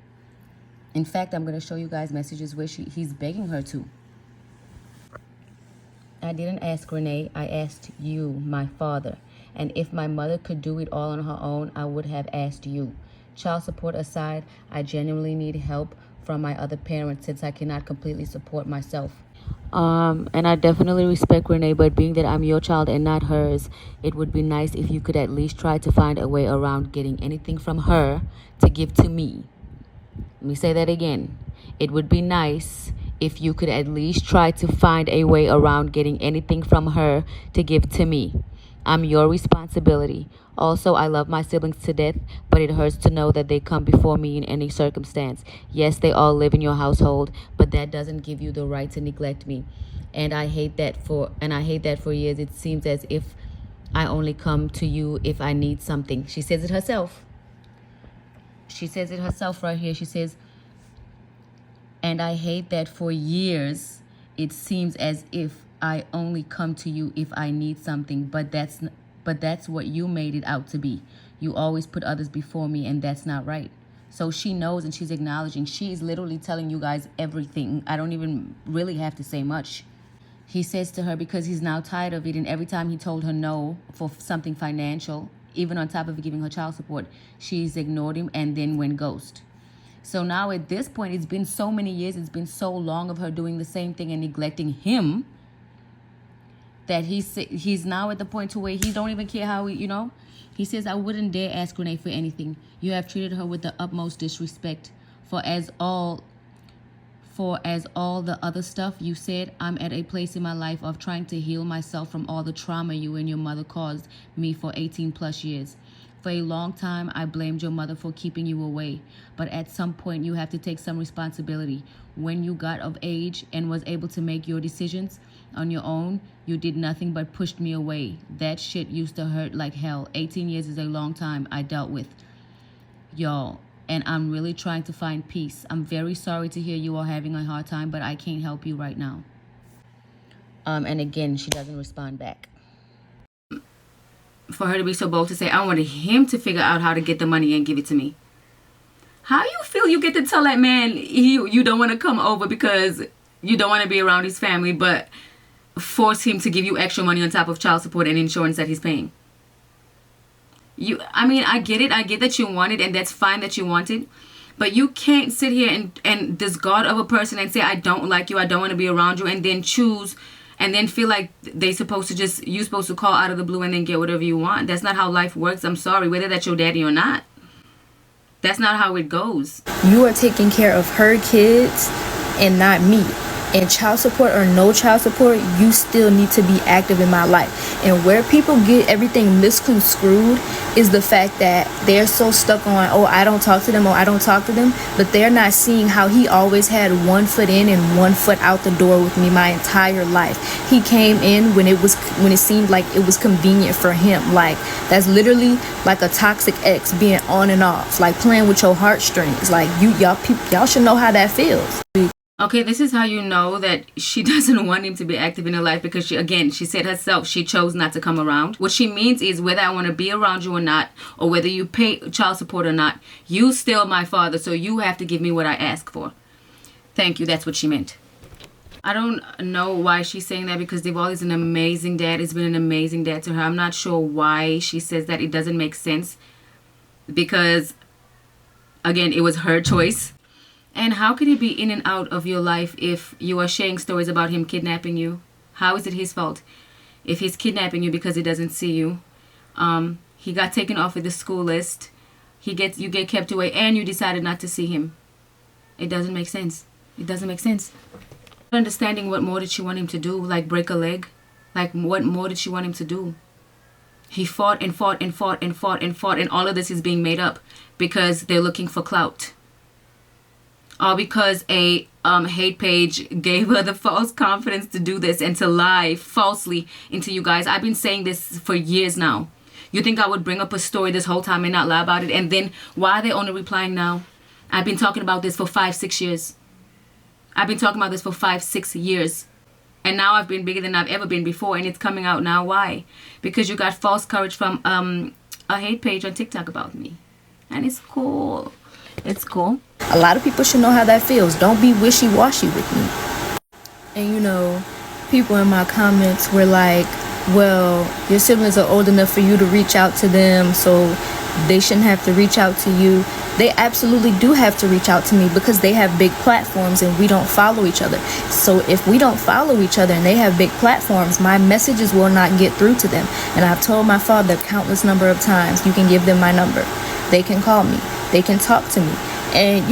In fact, I'm going to show you guys messages where he's begging her to. I didn't ask Renee. I asked you, my father. And if my mother could do it all on her own, I would have asked you. Child support aside, I genuinely need help from my other parents since I cannot completely support myself. And I definitely respect Renee, but being that I'm your child and not hers, it would be nice if you could at least try to find a way around getting anything from her to give to me. Let me say that again. It would be nice if you could at least try to find a way around getting anything from her to give to me. I'm your responsibility. Also, I love my siblings to death, but it hurts to know that they come before me in any circumstance. Yes, they all live in your household, but that doesn't give you the right to neglect me. And I hate that for years. It seems as if I only come to you if I need something. She says it herself. She says it herself right here. She says, and I hate that for years it seems as if I only come to you if I need something, but that's what you made it out to be. You always put others before me, and that's not right. So she knows and she's acknowledging. She's literally telling you guys everything. I don't even really have to say much. He says to her, because he's now tired of it, and every time he told her no for something financial, even on top of giving her child support, she's ignored him and then went ghost. So now at this point, it's been so many years, it's been so long of her doing the same thing and neglecting him, that he's now at the point to where he don't even care how he says, I wouldn't dare ask Renee for anything. You have treated her with the utmost disrespect. For as all the other stuff you said, I'm at a place in my life of trying to heal myself from all the trauma you and your mother caused me for 18 plus years. For a long time, I blamed your mother for keeping you away. But at some point, you have to take some responsibility. When you got of age and was able to make your decisions on your own, you did nothing but pushed me away. That shit used to hurt like hell. 18 years is a long time I dealt with y'all. And I'm really trying to find peace. I'm very sorry to hear you are having a hard time, but I can't help you right now. And again, she doesn't respond back. For her to be so bold to say, I wanted him to figure out how to get the money and give it to me. How you feel you get to tell that man you don't want to come over because you don't want to be around his family, but force him to give you extra money on top of child support and insurance that he's paying? I get it. I get that you want it, and that's fine that you want it. But you can't sit here and discard of a person and say, I don't like you, I don't want to be around you, and then choose and then feel like you're supposed to call out of the blue and then get whatever you want. That's not how life works. I'm sorry, whether that's your daddy or not. That's not how it goes. You are taking care of her kids and not me. And child support or no child support, you still need to be active in my life. And where people get everything misconstrued is the fact that they're so stuck on, oh, I don't talk to them, oh, I don't talk to them. But they're not seeing how he always had one foot in and one foot out the door with me my entire life. He came in when it seemed like it was convenient for him. Like, that's literally like a toxic ex being on and off, like playing with your heartstrings. Like, y'all should know how that feels. Okay, this is how you know that she doesn't want him to be active in her life, because she said herself, she chose not to come around. What she means is, whether I want to be around you or not, or whether you pay child support or not, you still my father, so you have to give me what I ask for. Thank you, that's what she meant. I don't know why she's saying that, because Devol is an amazing dad. It's been an amazing dad to her. I'm not sure why she says that. It doesn't make sense, because, again, it was her choice. And how could he be in and out of your life if you are sharing stories about him kidnapping you? How is it his fault if he's kidnapping you because he doesn't see you? He got taken off of the school list. You get kept away, and you decided not to see him. It doesn't make sense. It doesn't make sense. Understanding what more did she want him to do? Like break a leg? Like what more did she want him to do? He fought and fought and fought and fought and fought, and all of this is being made up because they're looking for clout. Or because a hate page gave her the false confidence to do this and to lie falsely into you guys. I've been saying this for years now. You think I would bring up a story this whole time and not lie about it? And then why are they only replying now? I've been talking about this for 5-6 years. I've been talking about this for 5-6 years. And now I've been bigger than I've ever been before, and it's coming out now. Why? Because you got false courage from a hate page on TikTok about me. And it's cool. It's cool. A lot of people should know how that feels. Don't be wishy-washy with me. And people in my comments were like, well, your siblings are old enough for you to reach out to them, so they shouldn't have to reach out to you. They absolutely do have to reach out to me because they have big platforms and we don't follow each other. So if we don't follow each other and they have big platforms, my messages will not get through to them. And I've told my father countless number of times, you can give them my number. They can call me. They can talk to me. And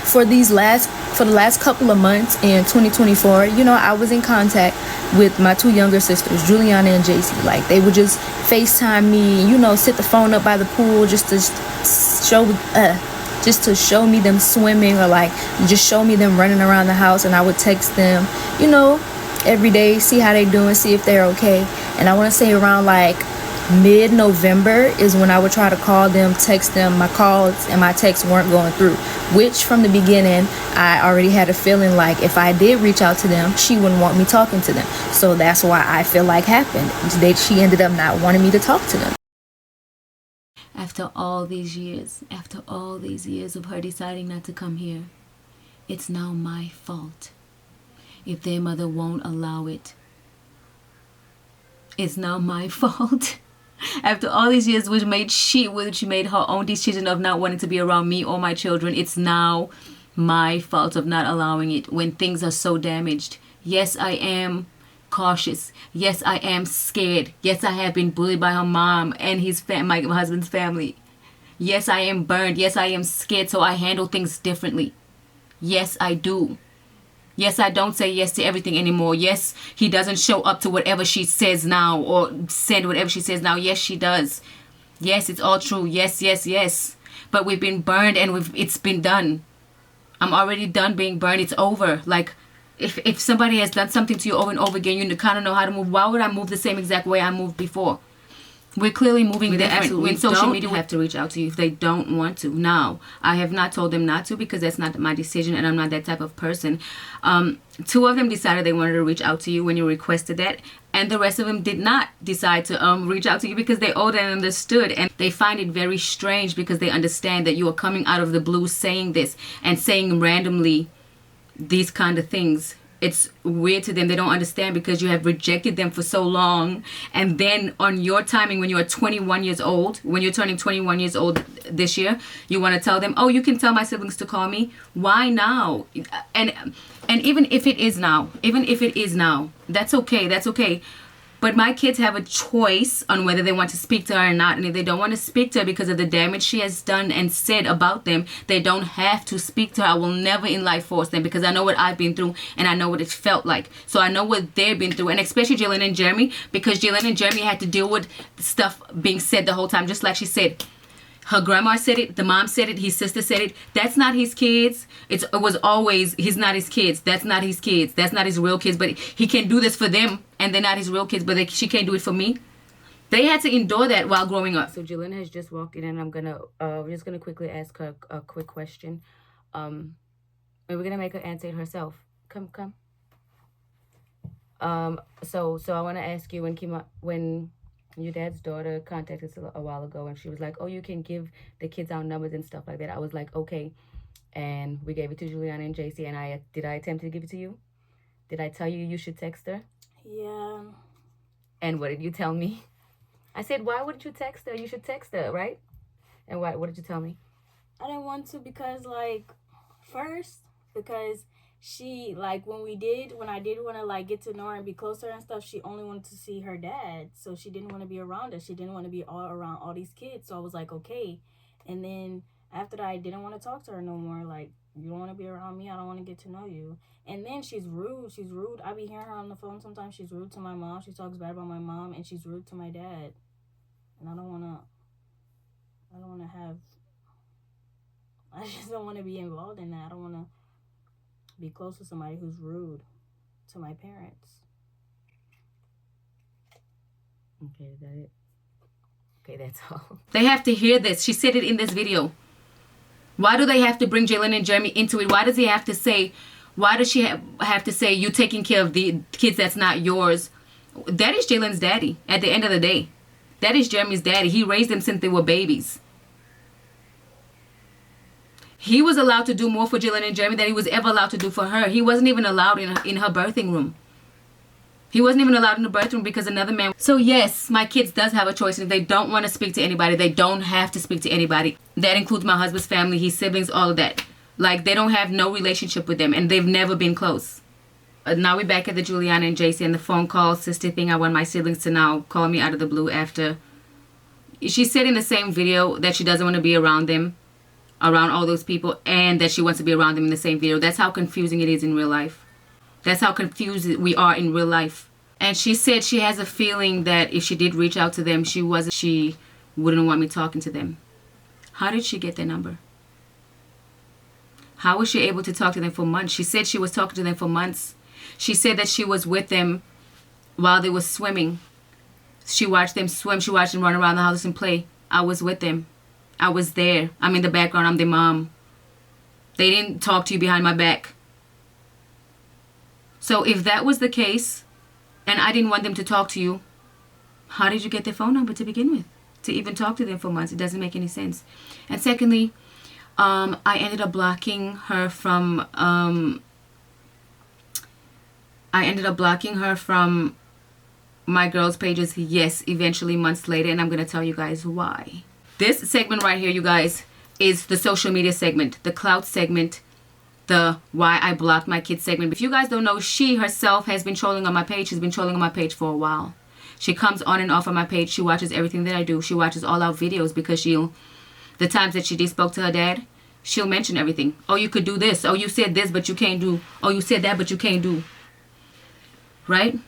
for the last couple of months in 2024, I was in contact with my two younger sisters, Juliana and JC. Like, they would just FaceTime me, sit the phone up by the pool just to show me them swimming, or like just show me them running around the house. And I would text them, every day, see how they doing, see if they're okay. And I want to say around like mid-November is when I would try to call them, text them. My calls and my texts weren't going through, which from the beginning I already had a feeling like if I did reach out to them, she wouldn't want me talking to them. So that's why I feel like happened. She ended up not wanting me to talk to them. After all these years of her deciding not to come here, it's now my fault. If their mother won't allow it, it's now my fault. After all these years, which made her own decision of not wanting to be around me or my children, it's now my fault of not allowing it when things are so damaged. Yes, I am cautious. Yes, I am scared. Yes, I have been bullied by her mom and my husband's family. Yes, I am burned. Yes, I am scared, so I handle things differently. Yes, I do. Yes, I don't say yes to everything anymore. Yes, he doesn't show up to whatever she says now or send whatever she says now. Yes, she does. Yes, it's all true. Yes, yes, yes. But we've been burned and it's been done. I'm already done being burned. It's over. Like, if somebody has done something to you over and over again, you kind of know how to move. Why would I move the same exact way I moved before? We're clearly moving different. When social media have to reach out to you if they don't want to. Now, I have not told them not to because that's not my decision and I'm not that type of person. 2 of them decided they wanted to reach out to you when you requested that, and the rest of them did not decide to reach out to you because they owed and understood, and they find it very strange because they understand that you are coming out of the blue saying this and saying randomly these kind of things. It's weird to them. They don't understand because you have rejected them for so long. And then on your timing, when you are 21 years old, when you're turning 21 years old this year, you want to tell them, oh, you can tell my siblings to call me. Why now? And even if it is now, that's okay. That's okay. But my kids have a choice on whether they want to speak to her or not. And if they don't want to speak to her because of the damage she has done and said about them, they don't have to speak to her. I will never in life force them because I know what I've been through and I know what it felt like. So I know what they've been through. And especially Jalen and Jeremy, because Jalen and Jeremy had to deal with stuff being said the whole time. Just like she said, her grandma said it, the mom said it, his sister said it. That's not his kids. It was always, he's not his kids. That's not his kids. That's not his real kids. But he can do this for them, and they're not his real kids, but she can't do it for me. They had to endure that while growing up. So Jalen has just walked in, and we're just gonna quickly ask her a quick question. And we're gonna make her answer it herself. Come. So I want to ask you, when your dad's daughter contacted us a while ago and she was like, oh, you can give the kids our numbers and stuff like that. I was like, okay. And we gave it to Juliana and JC. And did I attempt to give it to you? Did I tell you should text her? Yeah. And what did you tell me? I said, why wouldn't you text her? You should text her, right? And what did you tell me? I didn't want to because she, like, when I did want to, like, get to know her and be closer and stuff, she only wanted to see her dad. So she didn't want to be around us. She didn't want to be all around all these kids. So I was like, okay. And then after that, I didn't want to talk to her no more. Like, you don't want to be around me. I don't want to get to know you. And then she's rude. I be hearing her on the phone sometimes. She's rude to my mom. She talks bad about my mom. And she's rude to my dad. And I just don't want to be involved in that. I don't want to be close to somebody who's rude to my parents. Okay, is that it? Okay, that's all. They have to hear this. She said it in this video. Why do they have to bring Jalen and Jeremy into it? Why does she have to say, you taking care of the kids that's not yours? That is Jalen's daddy at the end of the day. That is Jeremy's daddy. He raised them since they were babies. He was allowed to do more for Jalen and Jeremy than he was ever allowed to do for her. He wasn't even allowed in her birthing room. He wasn't even allowed in the birthing room because another man. So yes, my kids does have a choice. And if they don't want to speak to anybody, they don't have to speak to anybody. That includes my husband's family, his siblings, all of that. Like, they don't have no relationship with them and they've never been close. Now we're back at the Juliana and JC and the phone call sister thing. I want my siblings to now call me out of the blue after. She said in the same video that she doesn't want to be around them. Around all those people, and that she wants to be around them in the same video. That's how confusing it is in real life. That's how confused we are in real life. And she said she has a feeling that if she did reach out to them, she wouldn't want me talking to them. How did she get their number? How was she able to talk to them for months? She said she was talking to them for months. She said that she was with them while they were swimming. She watched them swim. She watched them run around the house and play. I was with them. I was there. I'm in the background. I'm their mom. They didn't talk to you behind my back. So if that was the case, and I didn't want them to talk to you, how did you get their phone number to begin with? to even talk to them for months. It doesn't make any sense. And secondly, I ended up blocking her from my girls' pages, yes, eventually months later, and I'm going to tell you guys why. This segment right here, you guys, is the social media segment, the clout segment, the why I blocked my kids segment. If you guys don't know, she herself has been trolling on my page. She's been trolling on my page for a while. She comes on and off of my page. She watches everything that I do. She watches all our videos because the times that she spoke to her dad, she'll mention everything. Oh, you could do this. Oh, you said this, but you can't do. Oh, you said that, but you can't do. Right?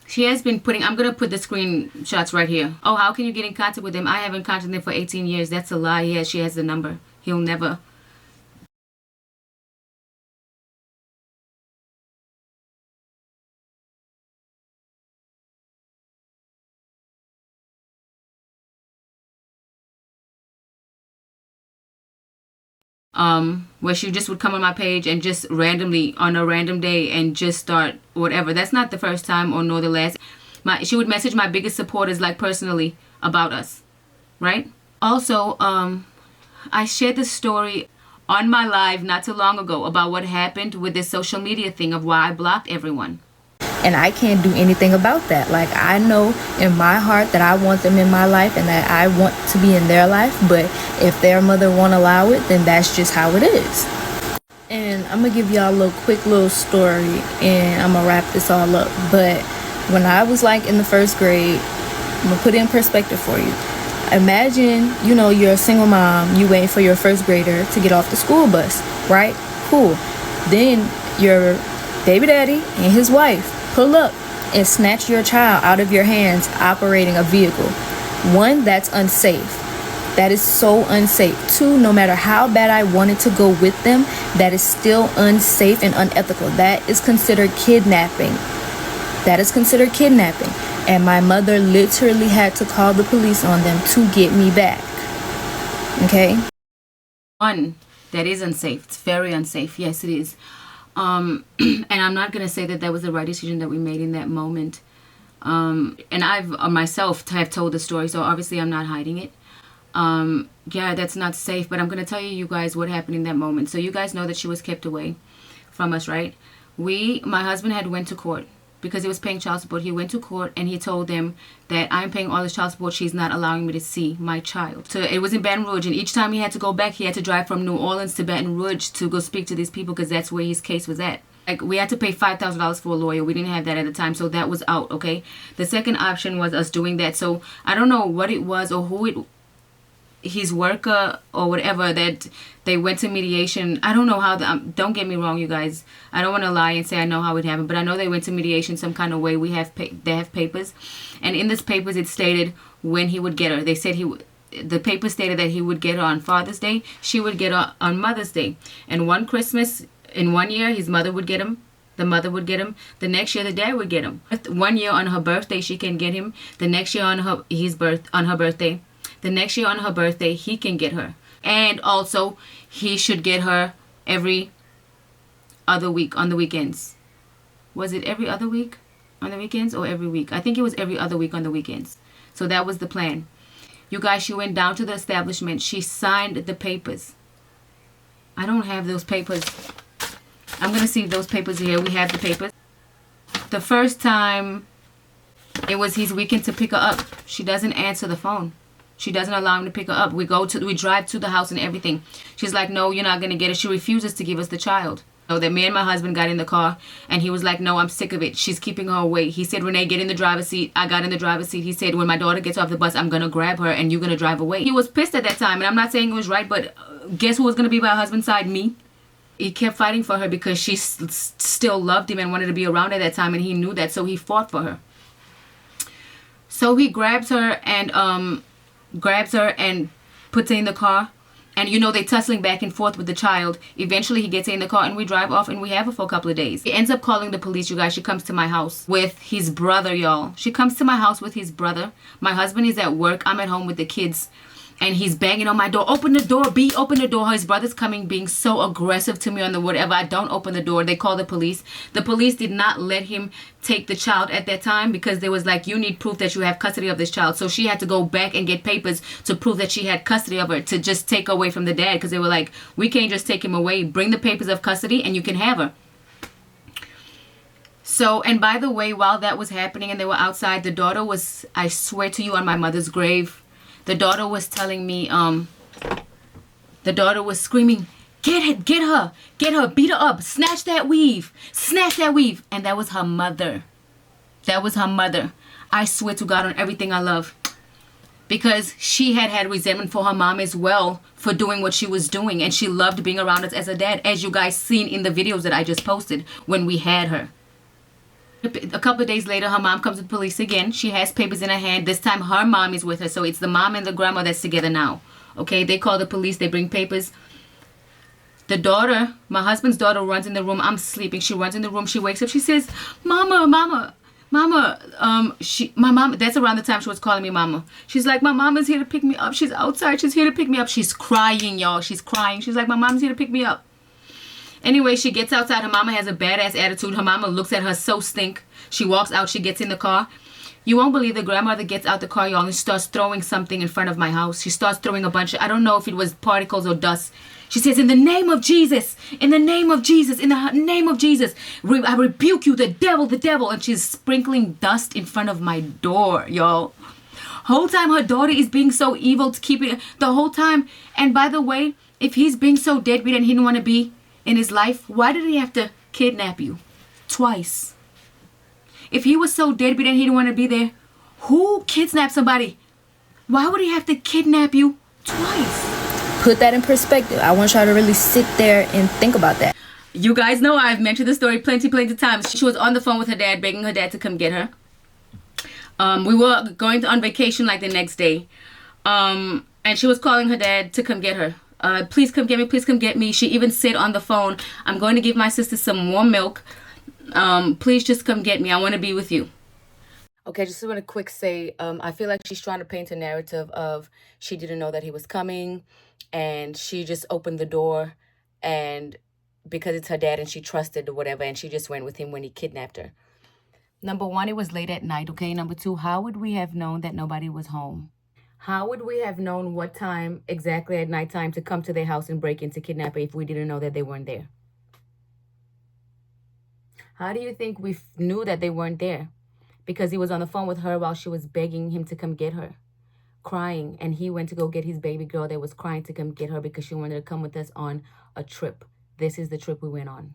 She has been putting, I'm going to put the screenshots right here. Oh, how can you get in contact with him? I haven't contacted him for 18 years. That's a lie. Yes, she has the number. He'll never. Where she just would come on my page and just randomly on a random day and just start whatever. That's not the first time or nor the last. She would message my biggest supporters like personally about us, right? Also, I shared this story on my live not too long ago about what happened with this social media thing of why I blocked everyone. And I can't do anything about that. Like, I know in my heart that I want them in my life and that I want to be in their life, but if their mother won't allow it, then that's just how it is. And I'm gonna give y'all a quick little story and I'm gonna wrap this all up. But when I was like in the first grade, I'm gonna put it in perspective for you. Imagine, you're a single mom, you waiting for your first grader to get off the school bus, right? Cool. Then your baby daddy and his wife pull up and snatch your child out of your hands operating a vehicle. One, that's unsafe. That is so unsafe. Two, no matter how bad I wanted to go with them, that is still unsafe and unethical. That is considered kidnapping. That is considered kidnapping. And my mother literally had to call the police on them to get me back. Okay? One, that is unsafe. It's very unsafe. Yes, it is. And I'm not going to say that was the right decision that we made in that moment. And I've myself have told the story, so obviously I'm not hiding it. Yeah, that's not safe, but I'm going to tell you guys what happened in that moment. So you guys know that she was kept away from us, right? My husband had went to court because he was paying child support. He went to court and he told them that I'm paying all this child support. She's not allowing me to see my child. So it was in Baton Rouge, and each time he had to go back, he had to drive from New Orleans to Baton Rouge to go speak to these people because that's where his case was at. Like, we had to pay $5,000 for a lawyer. We didn't have that at the time, so that was out, okay? The second option was us doing that. So I don't know what it was or his worker or whatever, that they went to mediation. I don't know how don't get me wrong, you guys, I don't want to lie and say I know how it happened, but I know they went to mediation some kind of way. They have papers, and in this papers it stated when he would get her. They said the paper stated that he would get her on Father's Day, she would get her on Mother's Day, and one Christmas in 1 year his mother would get him, the mother would get him, the next year the dad would get him. 1 year on her birthday she can get him, the next year on her birthday, the next year on her birthday, he can get her. And also, he should get her every other week on the weekends. Was it every other week on the weekends or every week? I think it was every other week on the weekends. So that was the plan. You guys, she went down to the establishment. She signed the papers. I don't have those papers. I'm going to see if those papers are here. We have the papers. The first time, it was his weekend to pick her up. She doesn't answer the phone. She doesn't allow him to pick her up. We drive to the house and everything. She's like, no, you're not going to get it. She refuses to give us the child. So that me and my husband got in the car and he was like, no, I'm sick of it. She's keeping her away. He said, Renee, get in the driver's seat. I got in the driver's seat. He said, when my daughter gets off the bus, I'm going to grab her and you're going to drive away. He was pissed at that time. And I'm not saying it was right, but guess who was going to be by her husband's side? Me. He kept fighting for her because she still loved him and wanted to be around at that time. And he knew that. So he fought for her. So he grabs her and puts her in the car, and they tussling back and forth with the child. Eventually he gets her in the car and we drive off and we have her for a couple of days. He ends up calling the police, you guys. She comes to my house with his brother, y'all. She comes to my house with his brother. My husband is at work. I'm at home with the kids. and he's banging on my door. Open the door, B, open the door. His brother's coming, being so aggressive to me on the whatever. I don't open the door. They call the police. The police did not let him take the child at that time because they was like, you need proof that you have custody of this child. So she had to go back and get papers to prove that she had custody of her, to just take away from the dad, because they were like, we can't just take him away. Bring the papers of custody and you can have her. So, and by the way, while that was happening and they were outside, the daughter was, I swear to you on my mother's grave, the daughter was telling me, the daughter was screaming, get her, beat her up, snatch that weave. And that was her mother. That was her mother. I swear to God on everything I love. Because she had resentment for her mom as well for doing what she was doing. And she loved being around us as a dad, as you guys seen in the videos that I just posted when we had her. A couple of days later, her mom comes to the police again. She has papers in her hand. This time, her mom is with her. So it's the mom and the grandma that's together now. Okay, they call the police. They bring papers. The daughter, my husband's daughter, runs in the room. I'm sleeping. She runs in the room. She wakes up. She says, Mama. My mom, that's around the time she was calling me Mama. She's like, my mom is here to pick me up. She's outside. She's here to pick me up. She's crying, y'all. She's crying. She's like, my mom's here to pick me up. Anyway, she gets outside. Her mama has a badass attitude. Her mama looks at her so stink. She walks out. She gets in the car. You won't believe the grandmother gets out the car, y'all, and starts throwing something in front of my house. She starts throwing a bunch of, I don't know if it was particles or dust. She says, in the name of Jesus, in the name of Jesus, in the name of Jesus, I rebuke you, the devil. And she's sprinkling dust in front of my door, y'all. Whole time her daughter is being so evil to keep it the whole time. And by the way, if he's being so deadbeat and he didn't want to be in his life, why did he have to kidnap you twice? If he was so deadbeat and he didn't want to be there, who kidnapped somebody? Why would he have to kidnap you twice? Put that in perspective. I want y'all to really sit there and think about that. You guys know I've mentioned the story plenty of times. She was on the phone with her dad, begging her dad to come get her. We were going on vacation like the next day. And she was calling her dad to come get her. Please come get me. Please come get me. She even said on the phone, I'm going to give my sister some warm milk. Please just come get me. I want to be with you. Okay, just want to quick say, I feel like she's trying to paint a narrative of she didn't know that he was coming and she just opened the door and because it's her dad and she trusted or whatever and she just went with him when he kidnapped her. Number one, it was late at night, okay? Number two, how would we have known that nobody was home? How would we have known what time exactly at nighttime to come to their house and break into kidnap her if we didn't know that they weren't there? How do you think we knew that they weren't there? Because he was on the phone with her while she was begging him to come get her, crying. And he went to go get his baby girl that was crying to come get her because she wanted to come with us on a trip. This is the trip we went on.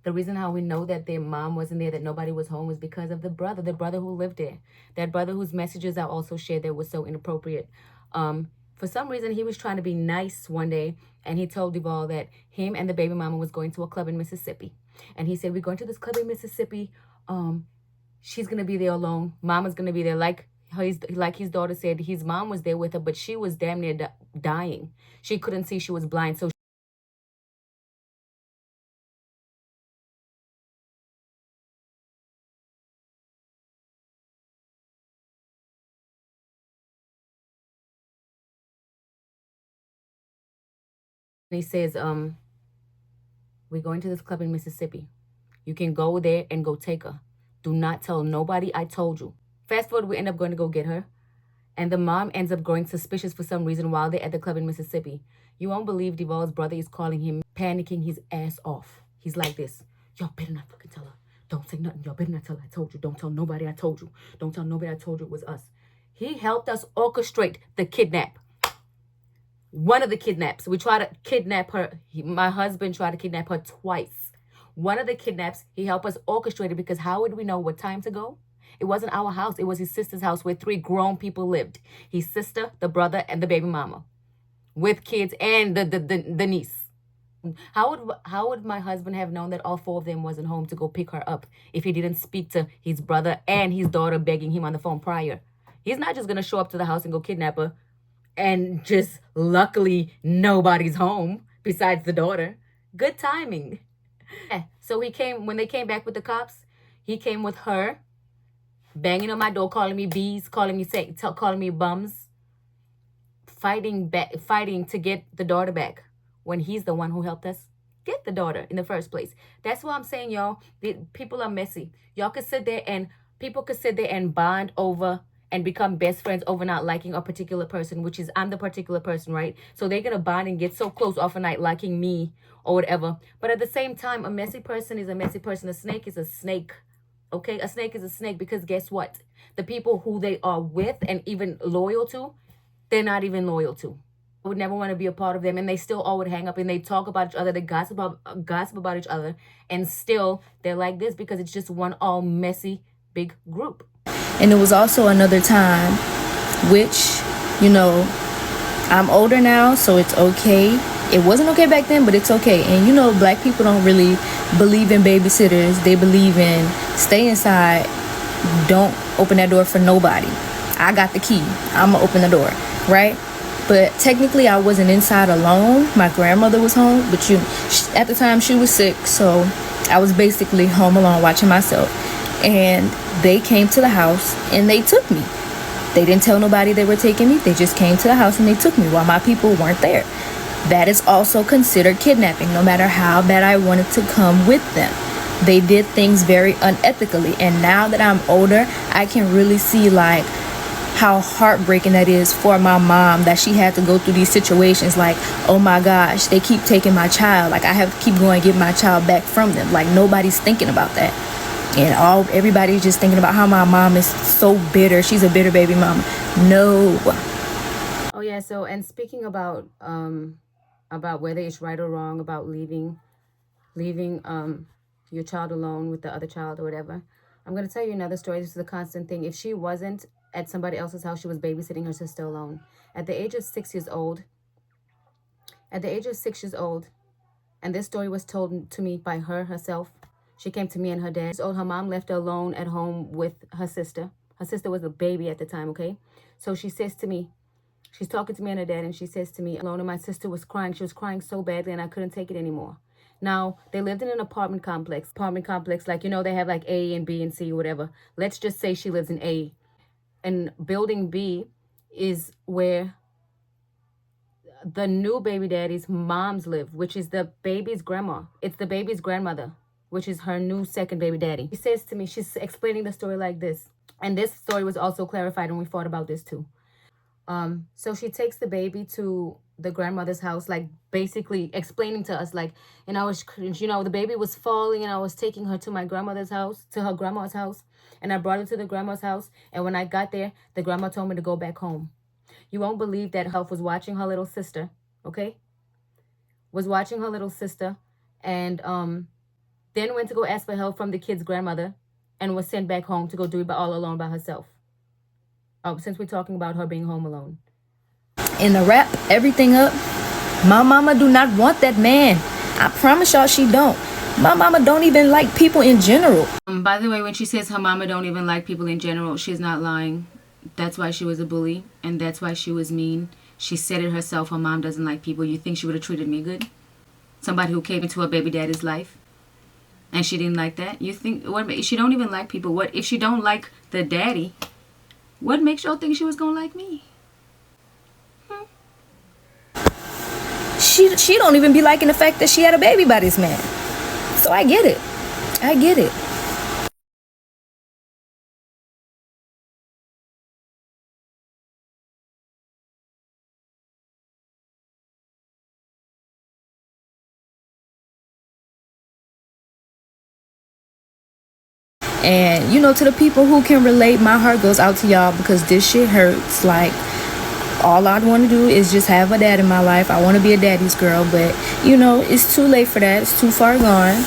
The reason how we know that their mom wasn't there, that nobody was home, was because of the brother who lived there. That brother whose messages I also shared that was so inappropriate. For some reason, he was trying to be nice one day, and he told Duval that him and the baby mama was going to a club in Mississippi. And he said, we're going to this club in Mississippi. She's going to be there alone. Mama's going to be there. Like his daughter said, his mom was there with her, but she was damn near dying. She couldn't see. She was blind. So he says, we're going to this club in Mississippi. You can go there and go take her. Do not tell nobody I told you. Fast forward, we end up going to go get her. And the mom ends up growing suspicious for some reason while they're at the club in Mississippi. You won't believe Duval's brother is calling him, panicking his ass off. He's like this. Y'all better not fucking tell her. Don't say nothing. Y'all better not tell her I told you. Don't tell nobody I told you. Don't tell nobody I told you it was us. He helped us orchestrate the kidnap. One of the kidnaps. We tried to kidnap her. My husband tried to kidnap her twice. One of the kidnaps, he helped us orchestrate it because how would we know what time to go? It wasn't our house. It was his sister's house where 3 grown people lived. His sister, the brother, and the baby mama. With kids and the niece. How would my husband have known that all 4 of them wasn't home to go pick her up if he didn't speak to his brother and his daughter begging him on the phone prior? He's not just going to show up to the house and go kidnap her and just luckily nobody's home besides the daughter. Good timing. So when they came back with the cops, he came with her, banging on my door, calling me bees, calling me bums. fighting to get the daughter back when he's the one who helped us get the daughter in the first place. That's what I'm saying, y'all. People are messy. Y'all could sit there and people could sit there and bond over and become best friends over not liking a particular person, which is I'm the particular person, right? So they're gonna bond and get so close off a night liking me or whatever. But at the same time, a messy person is a messy person. A snake is a snake. Okay, a snake is a snake, because guess what? The people who they are with and even loyal to, they're not even loyal to. I would never want to be a part of them, and they still all would hang up and they talk about each other, they gossip about each other, and still they're like this because it's just one all messy big group. And it was also another time, which, you know, I'm older now, so it's okay. It wasn't okay back then, but it's okay. And you know, black people don't really believe in babysitters. They believe in stay inside, don't open that door for nobody. I got the key, I'm gonna open the door, right? But technically I wasn't inside alone. My grandmother was home, but at the time she was sick, so I was basically home alone watching myself. And they came to the house and they took me. They didn't tell nobody they were taking me. They just came to the house and they took me while my people weren't there. That is also considered kidnapping, no matter how bad I wanted to come with them. They did things very unethically. And now that I'm older, I can really see like how heartbreaking that is for my mom, that she had to go through these situations. Like, oh my gosh, they keep taking my child. Like, I have to keep going and get my child back from them. Like, nobody's thinking about that. And everybody's just thinking about how my mom is so bitter. She's a bitter baby mama. No. Oh yeah, so and speaking about whether it's right or wrong about leaving your child alone with the other child or whatever, I'm gonna tell you another story. This is a constant thing. If she wasn't at somebody else's house, she was babysitting her sister alone. At the age of 6 years old, and this story was told to me by her herself. She came to me and her dad. Her mom left her alone at home with her sister. Her sister was a baby at the time, okay? So she says to me, she's talking to me and her dad, and she says to me, alone, and my sister was crying. She was crying so badly, and I couldn't take it anymore. Now, they lived in an apartment complex, like, you know, they have like A and B and C, whatever. Let's just say she lives in A. And building B is where the new baby daddy's moms live, which is the baby's grandma. It's the baby's grandmother, which is her new second baby daddy. She says to me, she's explaining the story like this. And this story was also clarified, and we thought about this too. So she takes the baby to the grandmother's house, like basically explaining to us, like, and I was, you know, the baby was falling, and I was taking her to my grandmother's house, to her grandma's house, and I brought her to the grandma's house. And when I got there, the grandma told me to go back home. You won't believe that Health was watching her little sister, okay? Was watching her little sister, and then went to go ask for help from the kid's grandmother, and was sent back home to go do it all alone by herself. Since we're talking about her being home alone. And to wrap everything up, my mama do not want that man. I promise y'all she don't. My mama don't even like people in general. By the way, when she says her mama don't even like people in general, she's not lying. That's why she was a bully, and that's why she was mean. She said it herself, her mom doesn't like people. You think she would have treated me good? Somebody who came into her baby daddy's life, and she didn't like that? You think, what? She don't even like people. What if she don't like the daddy? What makes y'all think she was gonna like me? She don't even be liking the fact that she had a baby by this man. So I get it. I get it. And, you know, to the people who can relate, my heart goes out to y'all, because this shit hurts. Like, all I want to do is just have a dad in my life. I want to be a daddy's girl, but, you know, it's too late for that. It's too far gone.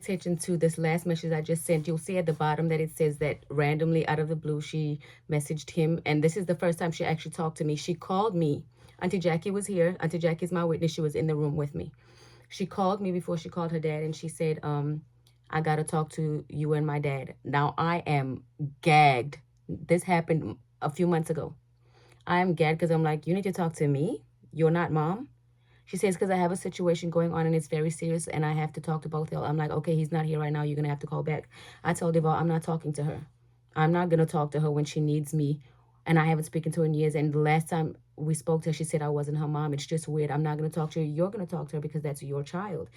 Attention to this last message I just sent. You'll see at the bottom that it says that randomly out of the blue she messaged him, and this is the first time she actually talked to me. She called me. Auntie Jackie was here. Auntie Jackie's my witness. She was in the room with me. She called me before she called her dad, and she said, I gotta talk to you and my dad. Now I am gagged. This happened a few months ago. I am gagged because I'm like, you need to talk to me? You're not mom? She says, because I have a situation going on and it's very serious and I have to talk to both of y'all. I'm like, okay, he's not here right now. You're going to have to call back. I told Deval, I'm not talking to her. I'm not going to talk to her when she needs me. And I haven't spoken to her in years. And the last time we spoke to her, she said I wasn't her mom. It's just weird. I'm not going to talk to her. You're going to talk to her because that's your child.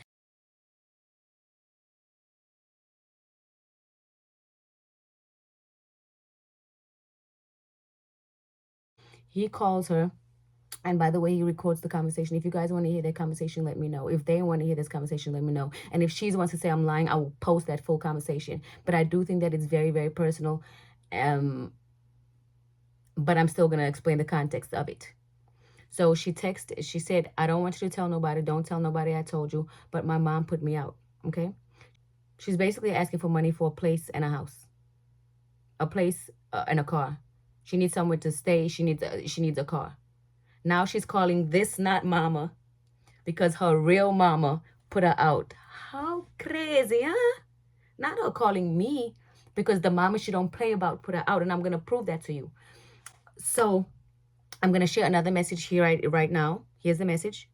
He calls her. And by the way, he records the conversation. If you guys want to hear that conversation, let me know. If they want to hear this conversation, let me know. And if she wants to say I'm lying, I will post that full conversation. But I do think that it's very, very personal. But I'm still going to explain the context of it. So she said, I don't want you to tell nobody. Don't tell nobody I told you. But my mom put me out. Okay? She's basically asking for money for a place and a house. A place and a car. She needs somewhere to stay. She needs a car. Now she's calling this not mama because her real mama put her out. How crazy, huh? Not her calling me because the mama she don't play about put her out, and I'm going to prove that to you. So I'm going to share another message here right now. Here's the message.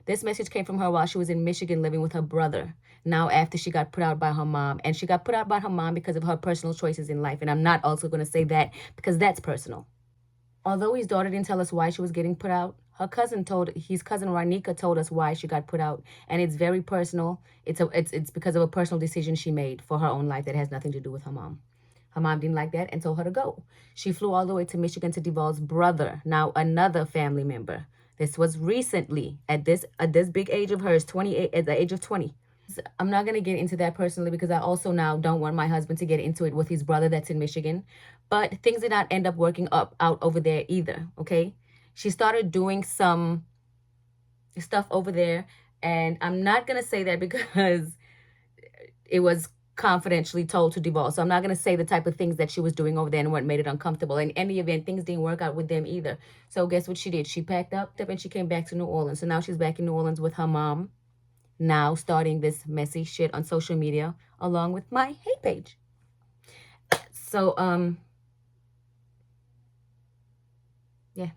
This message came from her while she was in Michigan living with her brother. Now after she got put out by her mom. And she got put out by her mom because of her personal choices in life. And I'm not also going to say that because that's personal. Although his daughter didn't tell us why she was getting put out, his cousin Ranika told us why she got put out. And it's very personal. It's because of a personal decision she made for her own life that has nothing to do with her mom. Her mom didn't like that and told her to go. She flew all the way to Michigan to Deval's brother, now another family member. This was recently at this big age of hers, 28, at the age of 20. I'm not going to get into that personally because I also now don't want my husband to get into it with his brother that's in Michigan. But things did not end up working out over there either, okay? She started doing some stuff over there, and I'm not going to say that because it was confidentially told to Deval. So I'm not going to say the type of things that she was doing over there and what made it uncomfortable. In any event, things didn't work out with them either. So guess what she did? She packed up and she came back to New Orleans. So now she's back in New Orleans with her mom, now starting this messy shit on social media along with my hate page. So, yeah.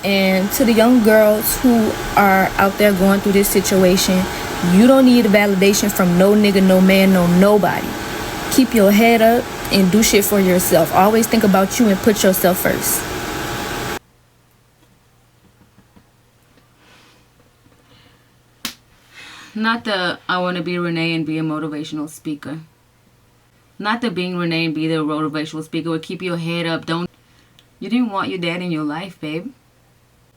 And to the young girls who are out there going through this situation, you don't need a validation from no nigga, no man, no nobody. Keep your head up and do shit for yourself. Always think about you and put yourself first. Not the I want to be Renee and be a motivational speaker. Not the being Renee and be the motivational speaker would keep your head up. You didn't want your dad in your life, babe.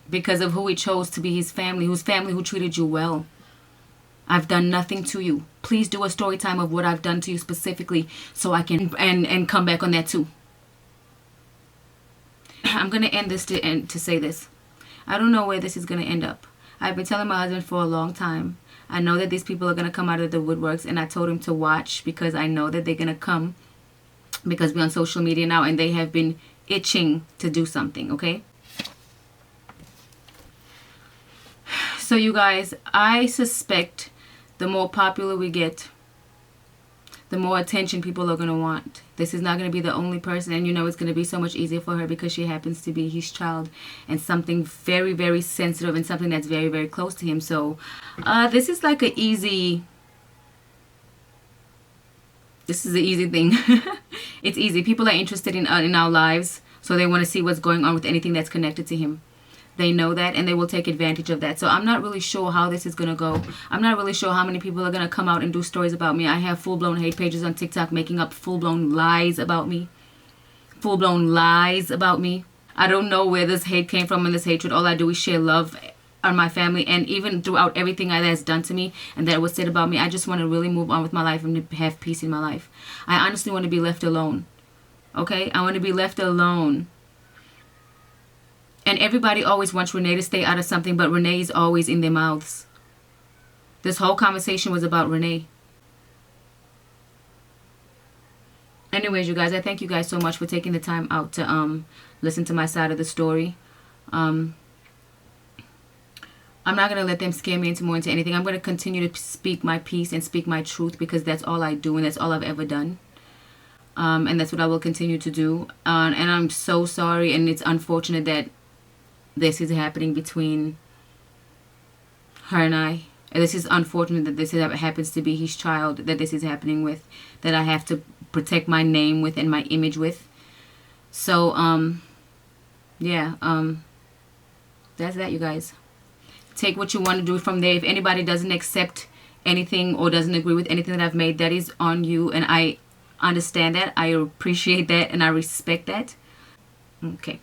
Because of who he chose to be his family, who treated you well. I've done nothing to you. Please do a story time of what I've done to you specifically so I can and come back on that too. I'm going to end this to say this. I don't know where this is going to end up. I've been telling my husband for a long time. I know that these people are going to come out of the woodworks, and I told him to watch because I know that they're going to come because we're on social media now and they have been itching to do something, okay? So you guys, I suspect the more popular we get, the more attention people are going to want. This is not going to be the only person, and you know it's going to be so much easier for her because she happens to be his child and something very, very sensitive and something that's very, very close to him. So this is like an easy... This is an easy thing. It's easy. People are interested in our lives, so they want to see what's going on with anything that's connected to him. They know that, and they will take advantage of that. So I'm not really sure how this is going to go. I'm not really sure how many people are going to come out and do stories about me. I have full-blown hate pages on TikTok making up full-blown lies about me. Full-blown lies about me. I don't know where this hate came from and this hatred. All I do is share love on my family, and even throughout everything that has done to me and that was said about me, I just want to really move on with my life and have peace in my life. I honestly want to be left alone. Okay? I want to be left alone. And everybody always wants Renee to stay out of something, but Renee is always in their mouths. This whole conversation was about Renee. Anyways, you guys, I thank you guys so much for taking the time out to listen to my side of the story. I'm not going to let them scare me into anything. I'm going to continue to speak my peace and speak my truth, because that's all I do and that's all I've ever done. And that's what I will continue to do. And I'm so sorry, and it's unfortunate that this is happening between her and I. This is unfortunate that this happens to be his child, that this is happening with, that I have to protect my name with and my image with. So, yeah, that's that, you guys. Take what you want to do from there. If anybody doesn't accept anything or doesn't agree with anything that I've made, that is on you, and I understand that. I appreciate that, and I respect that. Okay.